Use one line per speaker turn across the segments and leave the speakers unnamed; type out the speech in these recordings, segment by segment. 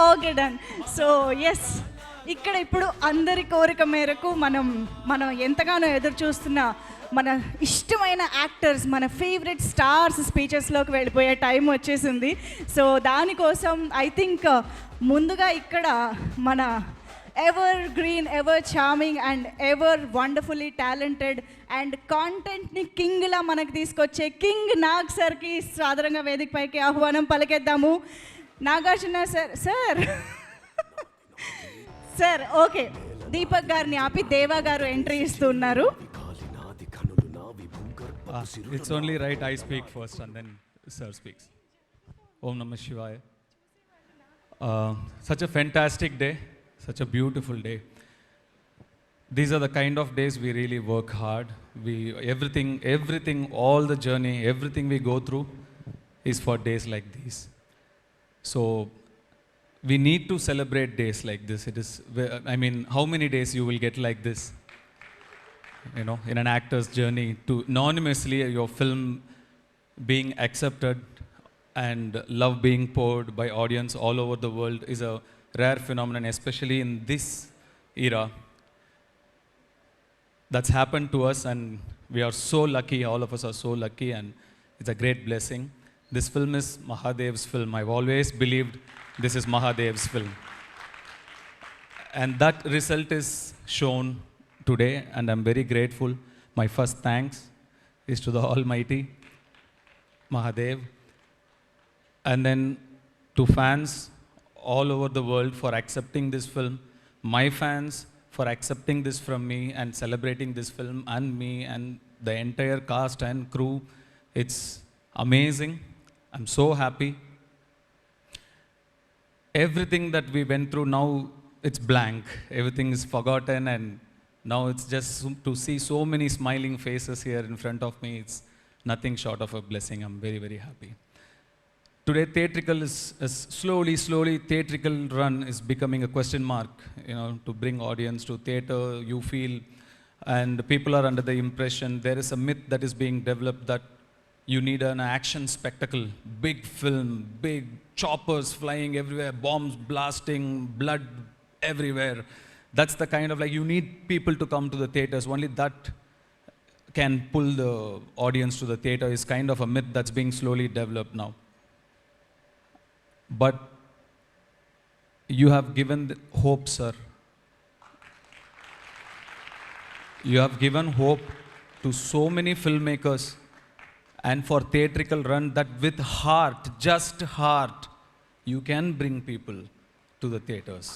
Okay done. So yes, ఇక్కడ ఇప్పుడు అందరి కోరిక మేరకు మనం ఎంతగానో ఎదురు చూస్తున్న మన ఇష్టమైన యాక్టర్స్, మన ఫేవరెట్ స్టార్స్ స్పీచెస్లోకి వెళ్ళిపోయే టైం వచ్చేసింది. సో దానికోసం ఐ థింక్ ముందుగా ఇక్కడ మన evergreen, ever charming and ever wonderfully talented and కాంటెంట్ని కింగ్లా మనకు తీసుకొచ్చే కింగ్ నాగ్ సార్కి సాదరంగా వేదికపైకి ఆహ్వానం పలికేద్దాము. Nagarjuna sir sir okay, Deepak గారిని ఆపి దేవా గారు ఎంట్రీ ఇస్తున్నారు.
It's only right I speak first and then sir speaks. Om Namah Shivaya. Such a fantastic day, such a beautiful day. These are the kind of days we really work hard. Everything, all the journey, everything we go through is for days like these. So we need to celebrate days like this. I mean, how many days you will get like this? You know, in an actor's journey, to anonymously your film being accepted and love being poured by audience all over the world is a rare phenomenon, especially in this era. That's happened to us and we are so lucky, all of us are so lucky, and it's a great blessing. This film is Mahadev's film. I've always believed this is Mahadev's film. And that result is shown today, and I'm very grateful. My first thanks is to the Almighty Mahadev, and then to fans all over the world for accepting this film, my fans for accepting this from me and celebrating this film, and me and the entire cast and crew. It's amazing. I'm so happy. Everything that we went through, now it's blank. Everything is forgotten, and now it's just to see so many smiling faces here in front of me. It's nothing short of a blessing. I'm very, very happy. Today, theatrical is slowly, theatrical run is becoming a question mark, you know, to bring audience to theater, you feel, and people are under the impression, there is a myth that is being developed that you need an action spectacle, big film, big choppers flying everywhere, bombs blasting, blood everywhere. That's the kind of, like, you need people to come to the theaters. Only that can pull the audience to the theater is kind of a myth that's being slowly developed now. But you have given hope, sir. You have given hope to so many filmmakers, and for theatrical run, that with heart, just heart, you can bring people to the theaters.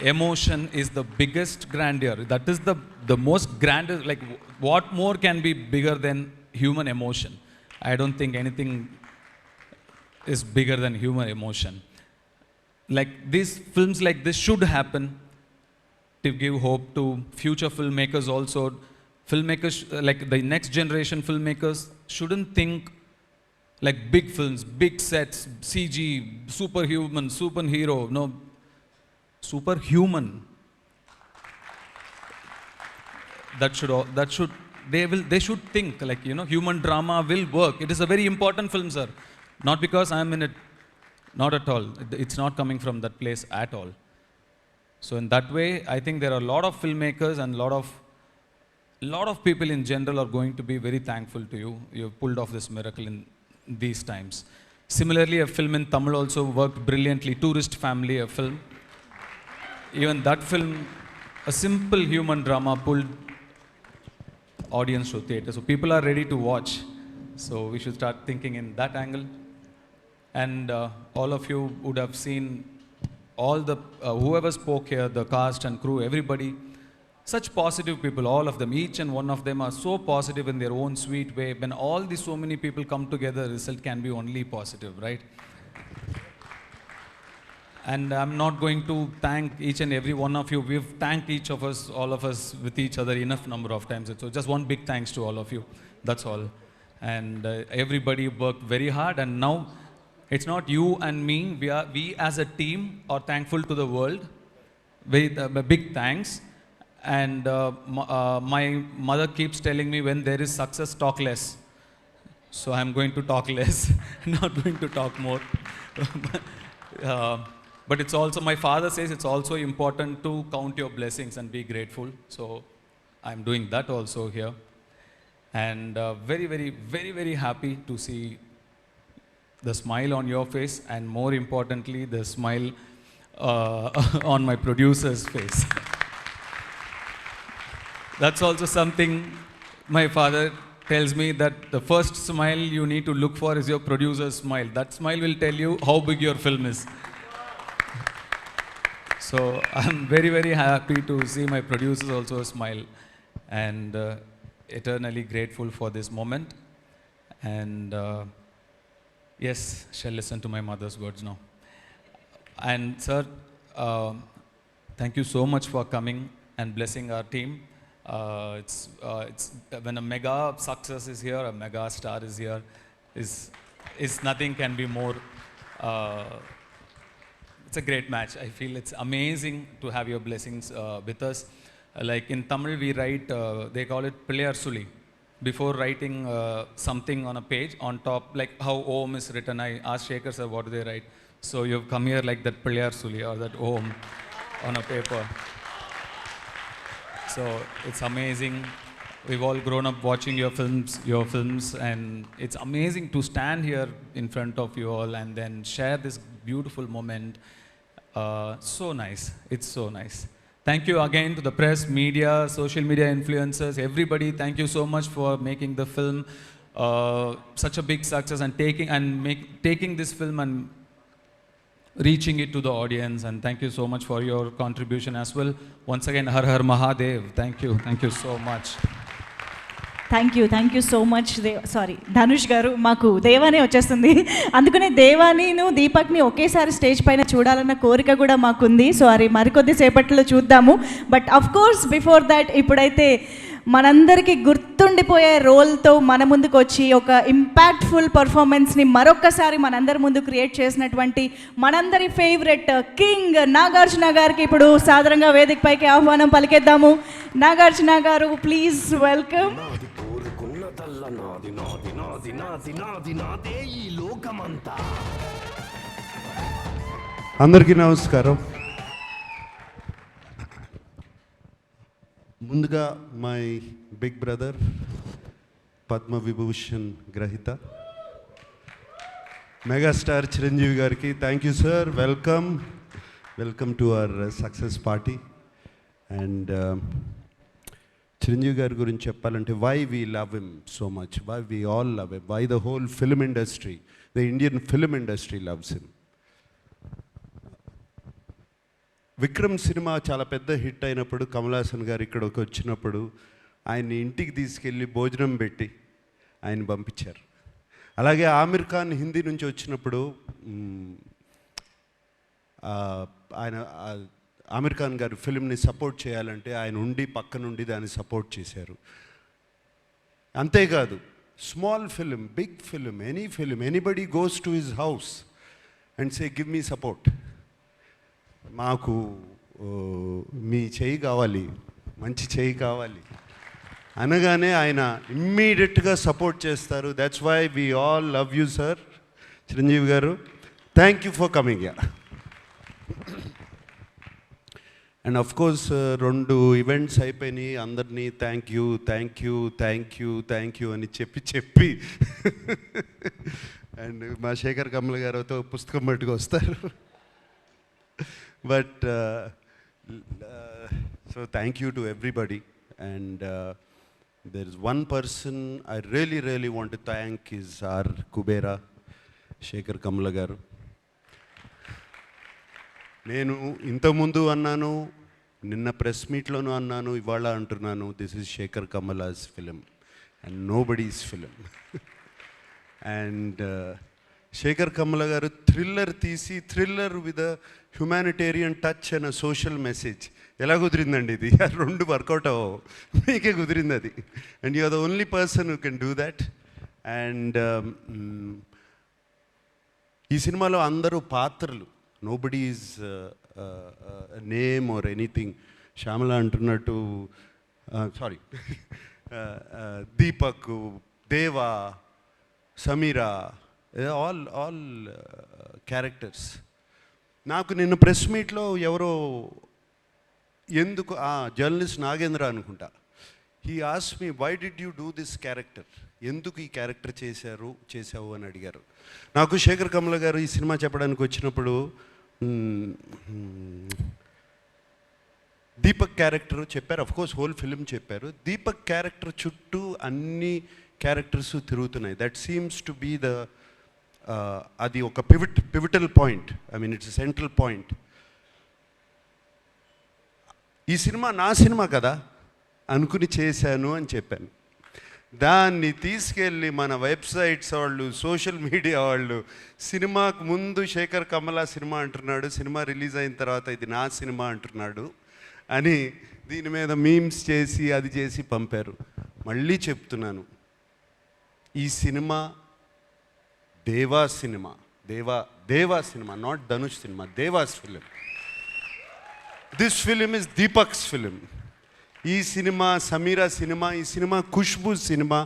Emotion is the biggest grandeur. That is the most grandeur. Like, what more can be bigger than human emotion? I don't think anything is bigger than human emotion. Like, these films like this should happen to give hope to future filmmakers also. Filmmakers, like the next generation filmmakers, shouldn't think like big films, big sets, CG, superhuman, superhero. No, superhuman. They should think, like, you know, human drama will work. It is a very important film, sir. Not because I am in it, not at all. It's not coming from that place at all. So in that way, I think there are a lot of filmmakers and lot of people in general are going to be very thankful to you. You have pulled off this miracle in these times. Similarly, a film in Tamil also worked brilliantly. Tourist Family, a film. Even that film, a simple human drama, pulled audience to theater. So people are ready to watch. So we should start thinking in that angle. And all of you would have seen all the whoever spoke here, the cast and crew, everybody, such positive people, all of them, each and one of them are so positive in their own sweet way. When all these so many people come together, the result can be only positive, right? And I'm not going to thank each and every one of you. We've thanked each of us, all of us, with each other enough number of times. So just one big thanks to all of you. That's all. And everybody worked very hard, and now it's not you and me. We as a team are thankful to the world. Very big thanks. And my mother keeps telling me, when there is success, talk less. So I'm going to talk less, not going to talk more. uh, but it's also, my father says it's also important to count your blessings and be grateful. So I'm doing that also here. And very, very, very, very happy to see the smile on your face, and more importantly, the smile on my producer's face. That's also something my father tells me, that the first smile you need to look for is your producer's smile. That smile will tell you how big your film is. So I'm very, very happy to see my producers also smile, and eternally grateful for this moment. And yes, shall listen to my mother's words now. And sir, thank you so much for coming and blessing our team. It's when a mega success is here, a mega star is here, is nothing can be more. It's a great match. I feel it's amazing to have your blessings with us. Like in Tamil, we write, they call it Pilliyar Suli. Before writing something on a page, on top, like how Om is written, I asked Shekhar sir, what do they write? So you've come here like that Pilliyar Suli or that Om on a paper. So it's amazing. We've all grown up watching your films, and it's amazing to stand here in front of you all and then share this beautiful moment. So nice. It's so nice. Thank you again to the press, media, social media influencers, everybody. Thank you so much for making the film such a big success, and taking this film and reaching it to the audience. And thank you so much for your contribution as well. Once again, Har Har Mahadev. Thank you so much.
Thank you so much Dhanush గారు. మాకు దేవాని వచ్చేస్తుంది, అందుకనే దేవానిను దీపక్ని ఒకేసారి stage పైన చూడాలన్న కోరిక కూడా మాకుంది. సో అది మరికొద్ది సేపట్లో చూద్దాము. But of course before that, ఇప్పుడైతే మనందరికీ గుర్తుండిపోయే రోల్తో మన ముందుకు వచ్చి ఒక ఇంపాక్ట్ఫుల్ పర్ఫార్మెన్స్ని మరొక్కసారి మనందరి ముందు క్రియేట్ చేసినటువంటి మనందరి ఫేవరెట్ కింగ్ నాగార్జున గారికి ఇప్పుడు సాదరంగా వేదిక పైకి ఆహ్వానం పలికేద్దాము. నాగార్జున గారు, ప్లీజ్ వెల్కమ్.
అందరికీ నమస్కారం. ముందుగా my big brother Padma Vibhushan గ్రహీత మెగాస్టార్ చిరంజీవి గారికి thank you sir. Welcome to our success party. And Chiranjeevi గారి గురించి చెప్పాలంటే, why we love him so much, why we all love him, why the whole film industry, the Indian film industry loves him. Vikram cinema చాలా పెద్ద hit అయినప్పుడు కమల్ హాసన్ గారు ఇక్కడికి వచ్చినప్పుడు ఆయన్ని ఇంటికి తీసుకెళ్ళి భోజనం పెట్టి ఆయన పంపించారు. అలాగే ఆమిర్ ఖాన్ హిందీ నుంచి వచ్చినప్పుడు ఆయన ఆమిర్ ఖాన్ గారు ఫిల్మ్ని సపోర్ట్ చేయాలంటే ఆయన ఉండి పక్క నుండి దాన్ని సపోర్ట్ చేశారు. అంతేకాదు, small film, big film, any film, anybody goes to his house and say give me support, మాకు మీ చేయి కావాలి, మంచి చేయి కావాలి అనగానే ఆయన ఇమ్మీడియట్గా సపోర్ట్ చేస్తారు. That's why we all love you sir Chiranjeevi garu. Thank you for coming. Yeah and of course 2 events అయిపోయినాయి. అందరినీ థ్యాంక్ యూ అని చెప్పి అండ్ మా శేఖర్ కమల్ గారితో పుస్తకం పట్టుకు వస్తారు. But so thank you to everybody. And there is one person I really want to thank is our Kubera Shekhar Kamala garu. నేను ఇంతకుముందు అన్నాను, నిన్న ప్రెస్ మీట్లోనూ అన్నాను, ఇవాళ అంటున్నాను, this is Sekhar Kammula's film and nobody's film. And Sekhar Kammula garu thriller తీసి, thriller with a humanitarian touch and a social message. ఎలా కుదిరిందండి ఇది? 2 వర్కౌట్ అవ్వవు, మీకే కుదిరింది అది. And you are the only person who can do that. అండ్ ఈ సినిమాలో అందరూ పాత్రలు, nobody is name or anything. Shyamala అంటున్నట్టు, sorry, Deepak, Deva, Sameera, all characters. నాకు నిన్న ప్రెస్ మీట్లో ఎవరో ఎందుకు జర్నలిస్ట్ నాగేంద్ర అనుకుంటా, he ask me why did you do this character, ఎందుకు ఈ క్యారెక్టర్ చేసావు అని అడిగారు. నాకు శేఖర్ కమల గారు ఈ సినిమా చెప్పడానికి వచ్చినప్పుడు దీపక్ క్యారెక్టర్ చెప్పారు, అఫ్కోర్స్ హోల్ ఫిలిం చెప్పారు. దీపక్ క్యారెక్టర్ చుట్టూ అన్ని క్యారెక్టర్స్ తిరుగుతున్నాయి. దట్ సీమ్స్ టు బీ అది ఒక pivotal point, I mean it's central point. ఈ సినిమా నా సినిమా కదా అనుకుని చేశాను అని చెప్పాను. దాన్ని తీసుకెళ్ళి మన వెబ్సైట్స్ వాళ్ళు, సోషల్ మీడియా వాళ్ళు, సినిమాకు ముందు శేఖర్ కమల సినిమా అంటున్నాడు, సినిమా రిలీజ్ అయిన తర్వాత ఇది నా సినిమా అంటున్నాడు అని దీని మీద మీమ్స్ చేసి అది చేసి పంపారు. మళ్ళీ చెప్తున్నాను, ఈ cinema Deva cinema, Deva cinema, not Dhanush cinema, Deva's film. This film is Deepak's film. ఈ సినిమా సమీరా సినిమా, ఈ సినిమా ఖుష్బూ సినిమా,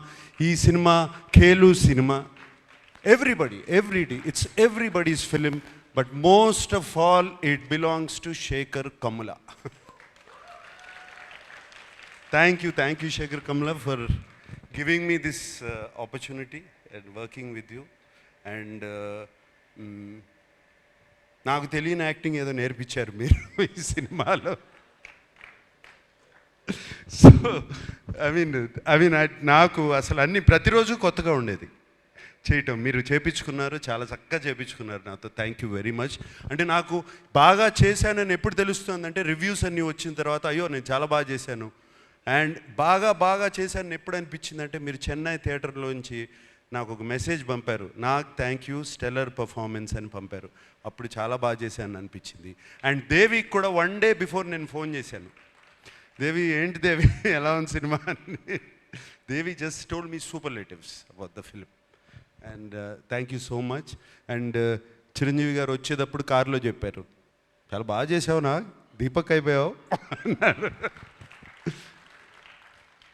ఈ సినిమా ఖేలు cinema. Everybody, it's everybody's film, but most of all it belongs to Sekhar Kammula. Thank you Sekhar Kammula for giving me this opportunity and working with you. And నాకు తెలియని acting ఏదో నేర్పించారు మీరు ఈ సినిమాలో. సో ఐ మీన్ నాకు అసలు అన్ని ప్రతిరోజు కొత్తగా ఉండేది చేయటం. మీరు చేపించుకున్నారు, చాలా చక్కగా చేపించుకున్నారు నాతో. Thank you very much. అంటే నాకు బాగా చేశానని ఎప్పుడు తెలుస్తుందంటే రివ్యూస్ అన్నీ వచ్చిన తర్వాత, అయ్యో నేను చాలా బాగా చేశాను. అండ్ బాగా చేశాను ఎప్పుడు అనిపించిందంటే, మీరు చెన్నై థియేటర్లోంచి నాకు ఒక మెసేజ్ పంపారు, నాకు థ్యాంక్ యూ స్టెల్లర్ పర్ఫార్మెన్స్ అని పంపారు. అప్పుడు చాలా బాగా చేశాను అనిపించింది. అండ్ దేవికి కూడా 1 day బిఫోర్ నేను ఫోన్ చేశాను, దేవి ఏంటి దేవి ఎలా ఉంది సినిమా అని. Devi just told me superlatives about the film. And thank you so much. And Chiranjeevi garu వచ్చేటప్పుడు కారులో చెప్పారు, చాలా బాగా చేసావునా, దీపక్ అయిపోయావు అన్నారు.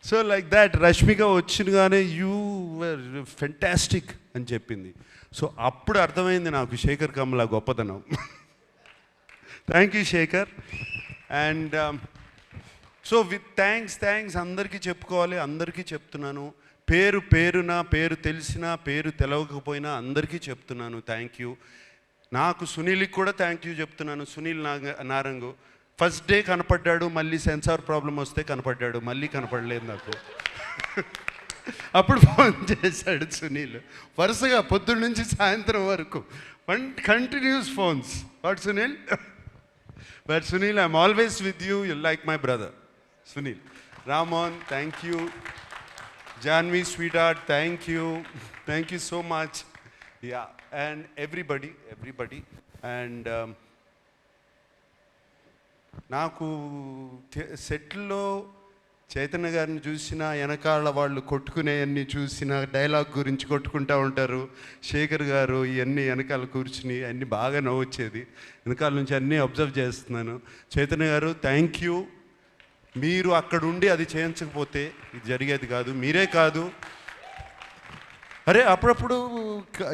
సో లైక్ దాట్ రష్మిక వచ్చినగానే యూ వర్ ఫెంటాస్టిక్ అని చెప్పింది. సో అప్పుడు అర్థమైంది నాకు శేఖర్ కమల గొప్పతనం. Thank you Sekhar. And so with thanks అందరికీ చెప్పుకోవాలి, అందరికీ చెప్తున్నాను. పేరు తెలిసినా పేరు తెలవకపోయినా అందరికీ చెప్తున్నాను థ్యాంక్ యూ. నాకు సునీల్కి కూడా థ్యాంక్ యూ చెప్తున్నాను. సునీల్ నారంగు ఫస్ట్ డే కనపడ్డాడు, మళ్ళీ సెన్సార్ ప్రాబ్లం వస్తే కనపడ్డాడు, మళ్ళీ కనపడలేదు నాకు. అప్పుడు ఫోన్ చేశాడు సునీల్, వరుసగా పొద్దున్న నుంచి సాయంత్రం వరకు continuous phones. What Sunil? But Sunil, I'm always with you, you like my brother Sunil. Ramon, thank you. Janhvi sweetheart, thank you so much. Yeah, and everybody. And నాకు సెట్లో చైతన్య గారిని చూసిన, వెనకాల వాళ్ళు కొట్టుకునేవన్నీ చూసిన, డైలాగ్ గురించి కొట్టుకుంటూ ఉంటారు. శేఖర్ గారు ఇవన్నీ వెనకాల కూర్చుని అన్నీ బాగా నవ్వొచ్చేది. వెనకాల నుంచి అన్నీ అబ్జర్వ్ చేస్తున్నాను. చైతన్య గారు థ్యాంక్ యూ. మీరు అక్కడ ఉండి అది చేయించకపోతే ఇది జరిగేది కాదు. మీరే కాదు, అరే అప్పుడప్పుడు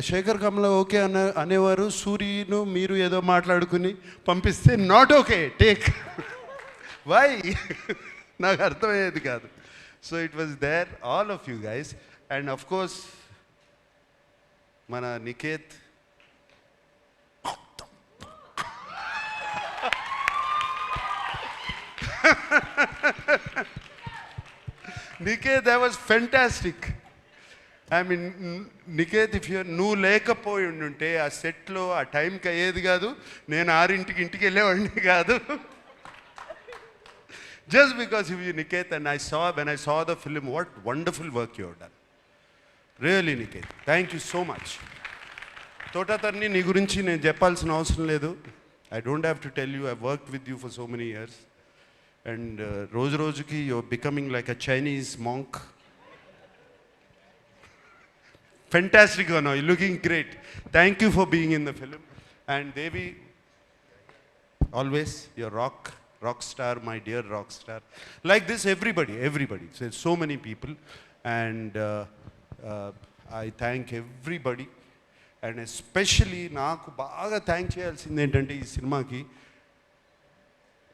శేఖర్ కమల ఓకే అనేవారు, సూర్యను మీరు ఏదో మాట్లాడుకుని పంపిస్తే నాట్ ఓకే టేక్ వై నాకు అర్థమయ్యేది కాదు. So it was there all of you guys. And of course మన Niket, that was fantastic. I mean, Niket, if నువ్వు లేకపోయి ఉంటే ఆ సెట్లో ఆ టైంకి అయ్యేది కాదు, నేను 6 ఇంటికి వెళ్ళేవాడిని కాదు. Just because of you, Niketh. And when I saw the film, what wonderful work you have done. Really, Niketh, thank you so much. తోటతర్ని నీ గురించి నేను చెప్పాల్సిన అవసరం లేదు. I don't have to tell you, I've worked with you for so many years. And రోజుకి you're becoming like a Chinese monk. Fantastic, you're looking great. Thank you for being in the film. And Devi, always you're rock star, my dear rock star. Like this, everybody. So many people. And I thank everybody and especially నాకు బాగా thank చేయాల్సింది ఏంటంటే ఈ సినిమాకి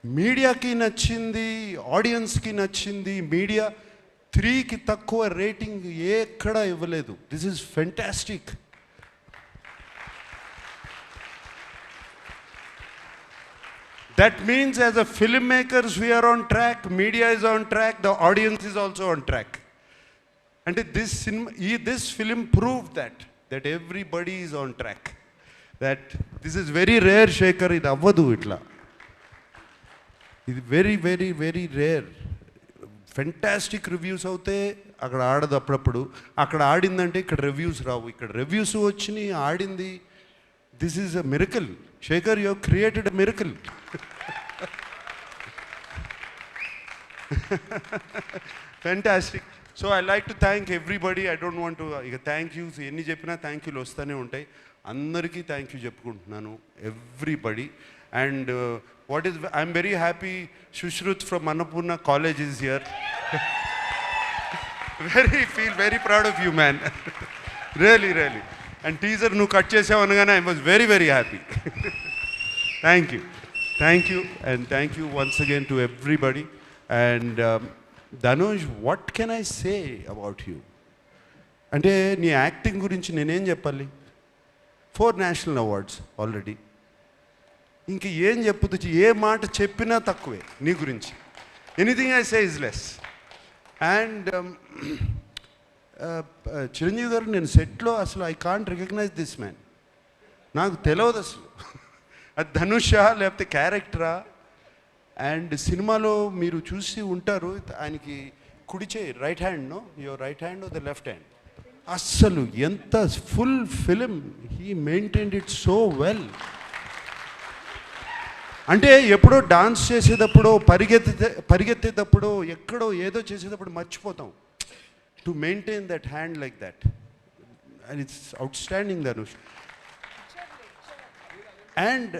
మీడియాకి నచ్చింది, ఆడియన్స్కి నచ్చింది. మీడియా 3కి తక్కువ రేటింగ్ ఎక్కడా ఇవ్వలేదు. This is fantastic. That means as a filmmakers we are on track, media is on track, the audience is also on track. And this film proved that everybody is on track. That this is very rare, Shekhar, ఇది అవ్వదు ఇట్లా. ఇది very very very rare. Fantastic reviews అవుతే అక్కడ ఆడదు అప్పుడప్పుడు, అక్కడ ఆడిందంటే ఇక్కడ రివ్యూస్ రావు, ఇక్కడ రివ్యూస్ వచ్చినాయి, ఆడింది. This is a miracle. Shekhar, you have created a miracle. Fantastic. So I like to thank everybody. I don't want to thank you. ఎన్ని చెప్పినా థ్యాంక్ యూలు వస్తూనే ఉంటాయి. అందరికీ థ్యాంక్ యూ చెప్పుకుంటున్నాను, everybody. And I'm very happy Shushruth from Annapurna College is here. Feel very proud of you, man. Really. And teaser నువ్వు cut చేసావు అనగానే I was very very happy. Thank you and thank you once again to everybody. And Dhanush, what can I say about you? అంటే నీ acting గురించి నేనేం చెప్పాలి? 4 national awards already. ఇంక ఏం చెప్పొచ్చు? ఏ మాట చెప్పినా తక్కువే నీ గురించి. Anything I say is less. And Chiranjeevi garu, నేను సెట్లో అసలు I can't recognise this man. నాకు తెలియదు అసలు అది ధనుషా లేకపోతే క్యారెక్టరా. అండ్ సినిమాలో మీరు చూసి ఉంటారు, ఆయనకి కుడి చేయి, right hand, no your right hand the left hand. అస్సలు ఎంత full film he maintained it so well. అంటే ఎప్పుడో డాన్స్ చేసేటప్పుడు, పరిగెత్తేటప్పుడు, ఎక్కడో ఏదో చేసేటప్పుడు మర్చిపోతాం. To maintain that hand like that, and it's outstanding Dhanush. And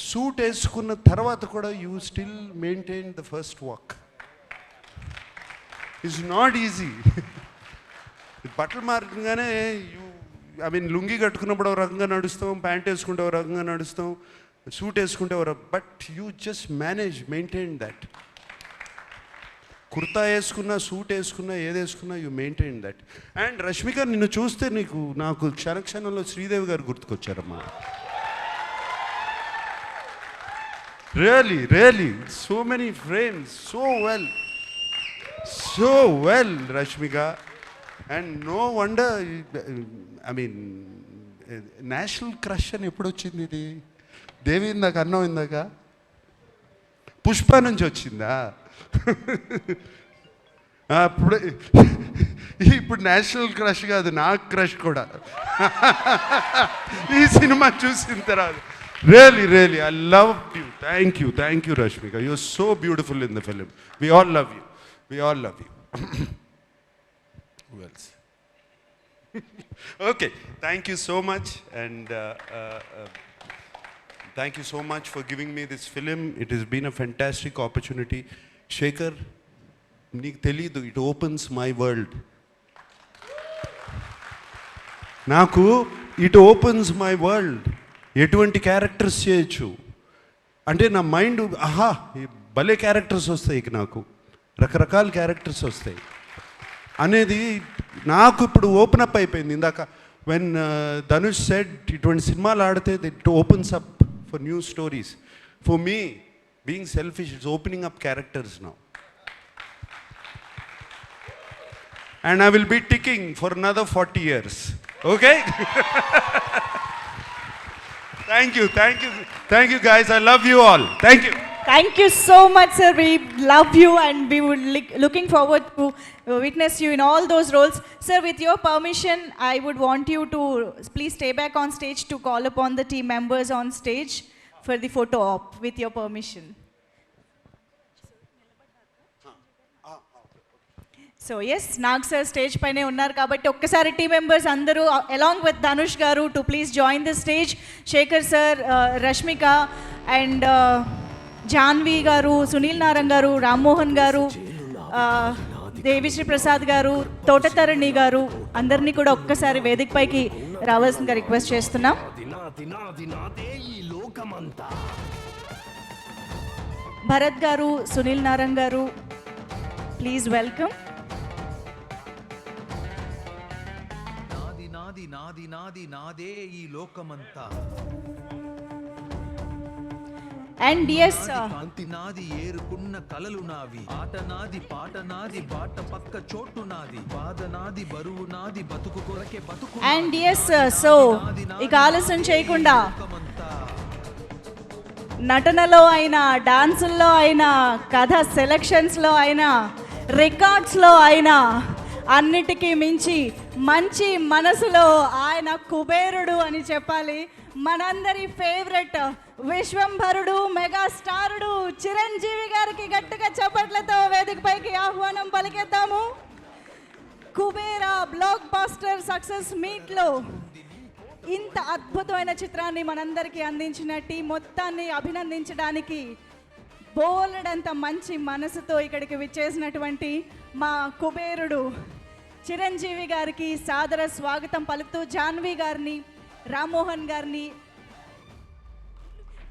suit వేసుకున్న తర్వాత కూడా you still maintain the first walk. It's not easy. బట్టలు మారగానే లుంగి కట్టుకున్నప్పుడు ఒక రకంగా నడుస్తాం, ప్యాంట్ వేసుకుంటే ఒక రకంగా నడుస్తాం, సూట్ వేసుకుంటే but you just maintain that. Kurta వేసుకున్నా, సూట్ వేసుకున్నా, ఏది వేసుకున్నా you maintain that. And Rashmika, నిన్ను చూస్తే నాకు క్షణక్షణంలో శ్రీదేవి గారు గుర్తుకొచ్చారమ్మా. Really, so many frames, so well, Rashmika. And no wonder, national crush అని ఎప్పుడు వచ్చింది ఇది? దేవి ఇందాక అన్నం, ఇందాక పుష్ప నుంచి వచ్చిందా? ఇప్పుడు నేషనల్ క్రష్ కాదు, నాకు క్రష్ కూడా ఈ సినిమా చూసిన తర్వాత. Really, I loved you. Thank you, Rashmika. You're so beautiful in the film. We all love you. Who else? Okay, thank you so much. And thank you so much for giving me this film. It has been a fantastic opportunity. Shekhar, నీకు తెలీదు, it opens my world. నాకు it opens my world. ఎటువంటి characters చేయొచ్చు అంటే నా mind, భలే characters వస్తాయి, నాకు రకరకాల క్యారెక్టర్స్ వస్తాయి అనేది నాకు ఇప్పుడు ఓపెన్ అప్ అయిపోయింది. ఇందాక వెన్ ధనుష్ సెడ్ ఇటువంటి సినిమాలు ఆడితే it opens up for new stories. For me, being selfish, it's opening up characters now. And I will be ticking for another 40 years. Okay? Thank you guys. I love you all. Thank you.
Thank you so much, sir. We love you and we would looking forward to witness you in all those roles. Sir, with your permission, I would want you to please stay back on stage to call upon the team members on stage for the photo op, with your permission. So yes, Nag sir stage పైనే ఉన్నారు కాబట్టి ఒక్కసారి team members అందరూ along with Dhanush garu to please join the stage. Shekhar sir, Rashmika and Janhvi garu, Sunil Narang గారు, రామ్మోహన్ గారు, దేవిశ్రీ ప్రసాద్ గారు, తోటతరణి గారు అందరినీ కూడా ఒక్కసారి వేదికపైకి రావాల్సిందిగా రిక్వెస్ట్ చేస్తున్నాం. భరత్ గారు, సునీల్ నారాయణ్ గారు, ప్లీజ్ వెల్కమ్.
నాది నాది నాది నాదే ఈ లోకమంతా.
అండ్ ఎస్
కాంతి నాది, ఏరుకున్న కలలు నావి. ఆట నాది, పాట నాది, బాట పక్క చోటు నాది. బాధ నాది, బరువు నాది, బతుకు కొరకే బతుకు.
అండ్ ఎస్ సో ఇక ఆలస్యం చేయకుండా నటనలో అయినా, డాన్సుల్లో అయినా, కథ సెలక్షన్స్లో అయినా, రికార్డ్స్లో అయినా అన్నిటికీ మించి మంచి మనసులో ఆయన కుబేరుడు అని చెప్పాలి. మనందరి ఫేవరెట్ విశ్వంభరుడు, మెగాస్టారుడు చిరంజీవి గారికి గట్టిగా చప్పట్లతో వేదికపైకి ఆహ్వానం పలికేద్దాము. కుబేరా బ్లాక్ బాస్టర్ సక్సెస్ మీట్లో ఇంత అద్భుతమైన చిత్రాన్ని మనందరికీ అందించిన టీం మొత్తాన్ని అభినందించడానికి బోలెడంత మంచి మనసుతో ఇక్కడికి విచ్చేసినటువంటి మా కుబేరుడు చిరంజీవి గారికి సాదర స్వాగతం పలుకుతూ జాన్వి గారిని, రామ్మోహన్ గారిని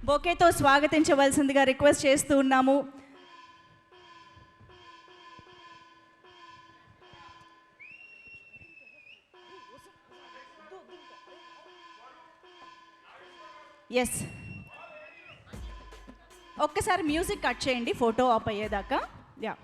బొకేతో స్వాగతించవలసిందిగా రిక్వెస్ట్ చేస్తూ ఉన్నాము. ఎస్, ఒక్కసారి మ్యూజిక్ కట్ చేయండి ఫోటో ఆప్ అయ్యేదాకా. Yeah,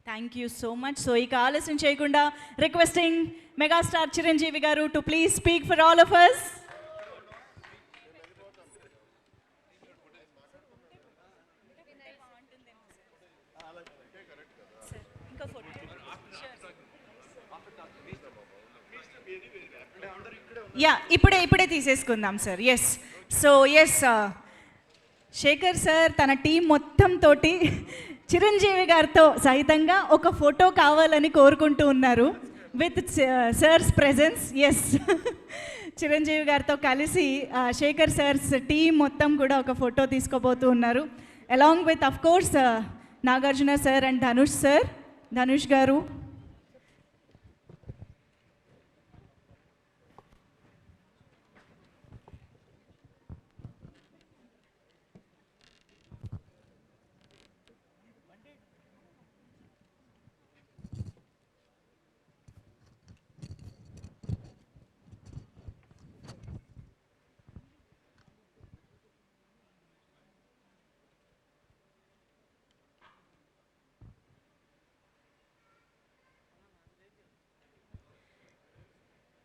thank you so much. So ఇక ఆలస్యం చేయకుండా requesting megastar Chiranjeevi garu to please speak for all of us. Yeah, ఇప్పుడే తీసేసుకుందాం sir. Yes, so yes, Shekhar sir తన టీం మొత్తం తోటి చిరంజీవి గారితో సహితంగా ఒక ఫోటో కావాలని కోరుకుంటూ ఉన్నారు with sir's presence. Yes, Chiranjeevi గారితో కలిసి శేఖర్ సర్స్ టీం మొత్తం కూడా ఒక ఫోటో తీసుకోబోతూ ఉన్నారు, along with of course Nagarjuna sir and Dhanush గారు.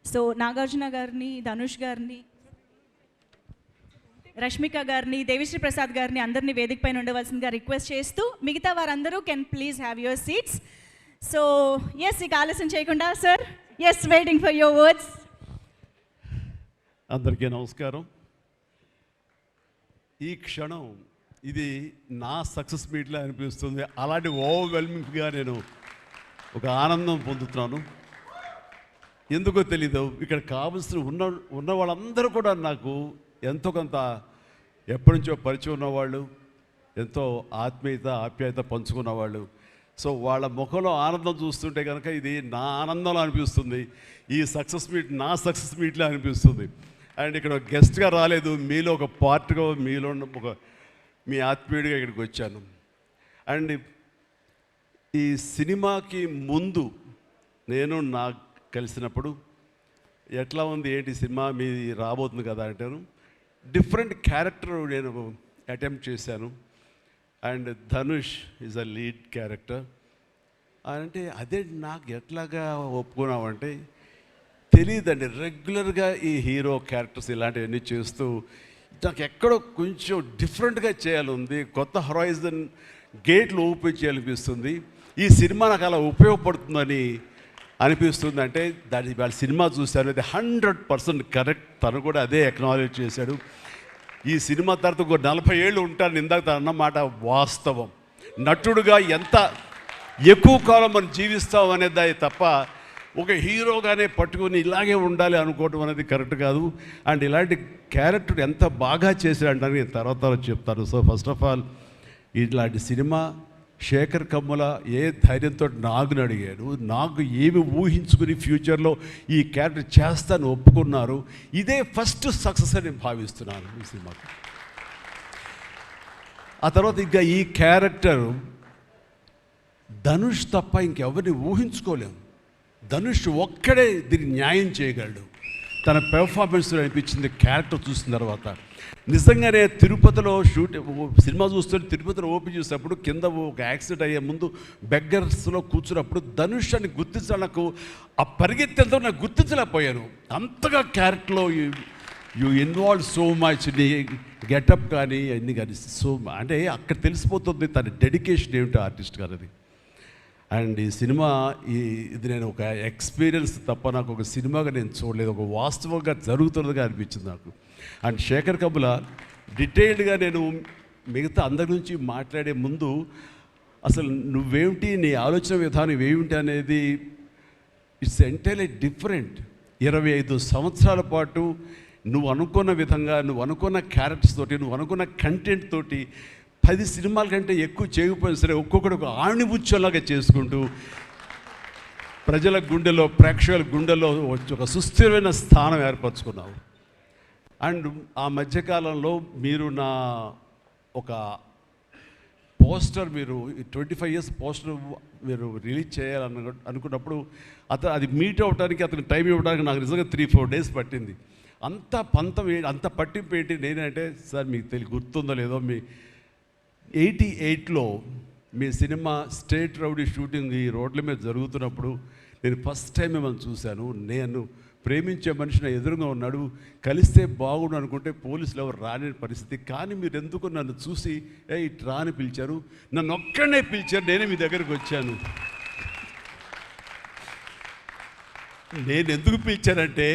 సో నాగార్జున గారిని, ధనుష్ గారిని, రష్మిక గారిని, దేవిశ్రీ ప్రసాద్ గారిని అందరినీ వేదిక పైన ఉండవలసిందిగా రిక్వెస్ట్ చేస్తూ మిగతా వారందరూ can please have your seats. So yes, ఇక ఆలస్యం చేయకుండా sir, yes, waiting for your words.
అందరికీ నమస్కారం. ఈ క్షణం
ఇది నా సక్సెస్ మీట్లా అనిపిస్తుంది. అలాంటి ఓవర్వెల్మింగ్గా నేను ఒక ఆనందం పొందుతున్నాను. ఎందుకో తెలీదు, ఇక్కడ కావలసిన ఉన్న వాళ్ళందరూ కూడా నాకు ఎంతో కొంత ఎప్పటి నుంచో పరిచయం ఉన్నవాళ్ళు, ఎంతో ఆప్యాయత పంచుకున్నవాళ్ళు. సో వాళ్ళ ముఖంలో ఆనందం చూస్తుంటే కనుక ఇది నా ఆనందంలో అనిపిస్తుంది. ఈ సక్సెస్ మీట్ నా సక్సెస్ మీట్లా అనిపిస్తుంది. అండ్ ఇక్కడ గెస్ట్గా రాలేదు, మీలో ఒక పార్ట్గా, మీలో ఒక మీ ఆత్మీయుడిగా ఇక్కడికి వచ్చాను. అండ్ ఈ సినిమాకి ముందు నేను నాకు కలిసినప్పుడు ఎట్లా ఉంది ఏంటి సినిమా మీది రాబోతుంది కదా అంటాను. డిఫరెంట్ క్యారెక్టర్ నేను అటెంప్ట్ చేశాను. And Dhanush is a lead character. అంటే అదే నాకు ఎట్లాగా ఒప్పుకున్నామంటే తెలియదండి. రెగ్యులర్గా ఈ హీరో క్యారెక్టర్స్ ఇలాంటివన్నీ చేస్తూ నాకు ఎక్కడో కొంచెం డిఫరెంట్గా చేయాలి, కొత్త హొరైజన్ గేట్లు ఓపెన్ చేయాలనిపిస్తుంది. ఈ సినిమా నాకు అలా ఉపయోగపడుతుందని అనిపిస్తుంది. అంటే దాని వాళ్ళ సినిమా చూశాను, అది 100% కరెక్ట్. తను కూడా అదే అక్నాలెడ్జ్ చేశాడు. ఈ సినిమా తర్వాత ఒక 40 ఏళ్ళు ఉంటాను, ఇందాక తను అన్నమాట వాస్తవం. నటుడుగా ఎంత ఎక్కువ కాలం మనం జీవిస్తాం అనేది తప్ప ఒక హీరోగానే పట్టుకుని ఇలాగే ఉండాలి అనుకోవటం అనేది కరెక్ట్ కాదు. అండ్ ఇలాంటి క్యారెక్టర్ ఎంత బాగా చేశాడంటే నేను తర్వాత చెప్తాను. సో ఫస్ట్ ఆఫ్ ఆల్ ఇట్లాంటి సినిమా శేఖర్ కమ్ముల ఏ ధైర్యంతో నాగుని అడిగాడు, నాకు ఏమి ఊహించుకుని ఫ్యూచర్లో ఈ క్యారెక్టర్ చేస్తాను ఒప్పుకున్నారు. ఇదే ఫస్ట్ సక్సెస్ అని నేను భావిస్తున్నాను ఈ సినిమాకి. ఆ తర్వాత ఇంకా ఈ క్యారెక్టర్ ధనుష్ తప్ప ఇంకెవరిని ఊహించుకోలేము. ధనుష్ ఒక్కడే దీనికి న్యాయం చేయగలడు. తన పెర్ఫార్మెన్స్లో అనిపించింది క్యారెక్టర్ చూసిన తర్వాత. నిజంగానే తిరుపతిలో సినిమా చూస్తుంటే తిరుపతిలో ఓపెన్ చేసినప్పుడు కింద ఒక యాక్సిడెంట్ అయ్యే ముందు బెగ్గర్స్లో కూర్చున్నప్పుడు ధనుష్ అని గుర్తించాలి. నాకు ఆ పరిగెత్తేంతో నాకు గుర్తించలేకపోయాను. అంతగా క్యారెక్టర్లో యూ ఇన్వాల్వ్ సో మచ్. నీ గెటప్ కానీ అన్నీ కానీ సో అంటే అక్కడ తెలిసిపోతుంది తన డెడికేషన్ ఏమిటో ఆర్టిస్ట్ గారు అది. అండ్ ఈ సినిమా ఇది నేను ఒక ఎక్స్పీరియన్స్ తప్ప నాకు ఒక సినిమాగా నేను చూడలేదు, ఒక వాస్తవంగా జరుగుతున్నదిగా అనిపించింది నాకు. అండ్ శేఖర్ కమ్ముల డీటెయిల్డ్గా నేను మిగతా అందరి నుంచి మాట్లాడే ముందు అసలు నువ్వేమిటి, నీ ఆలోచన విధానం ఏమిటి అనేది ఇట్స్ ఎంటైర్లీ డిఫరెంట్. 25 సంవత్సరాల పాటు నువ్వు అనుకున్న విధంగా, నువ్వు అనుకున్న క్యారెక్టర్స్ తోటి, నువ్వు అనుకున్న కంటెంట్ తోటి 10 సినిమాల కంటే ఎక్కువ చేయకపోయినా సరే ఒక్కొక్కటి ఒక ఆణిముచ్చలాగా చేసుకుంటూ ప్రజల గుండెలో, ప్రేక్షకుల గుండెలో ఒక సుస్థిరమైన స్థానం ఏర్పరచుకున్నావు. అండ్ ఆ మధ్యకాలంలో మీరు నా ఒక పోస్టర్, మీరు 25 years పోస్టర్ మీరు రిలీజ్ చేయాలని అనుకున్నప్పుడు అది మీట్ అవ్వడానికి, అతనికి టైం ఇవ్వడానికి నాకు నిజంగా 3-4 days పట్టింది. అంత పంతం అంత పట్టింపు ఏంటి నేనంటే, సార్ మీకు గుర్తుందో లేదో, మీ 88లో మీ సినిమా స్టేట్ రౌడీ షూటింగ్ ఈ రోడ్ల మీద జరుగుతున్నప్పుడు నేను ఫస్ట్ టైం మిమ్మల్ని చూశాను. నేను ప్రేమించే మనిషి నా ఎదురుగా ఉన్నాడు, కలిస్తే బాగుండు అనుకుంటే పోలీసులు ఎవరు రాని పరిస్థితి. కానీ మీరు ఎందుకు నన్ను చూసి ఇటు రాని పిలిచారు, నన్ను ఒక్కడనే పిలిచారు, నేనే మీ దగ్గరికి వచ్చాను. నేను ఎందుకు పిలిచానంటే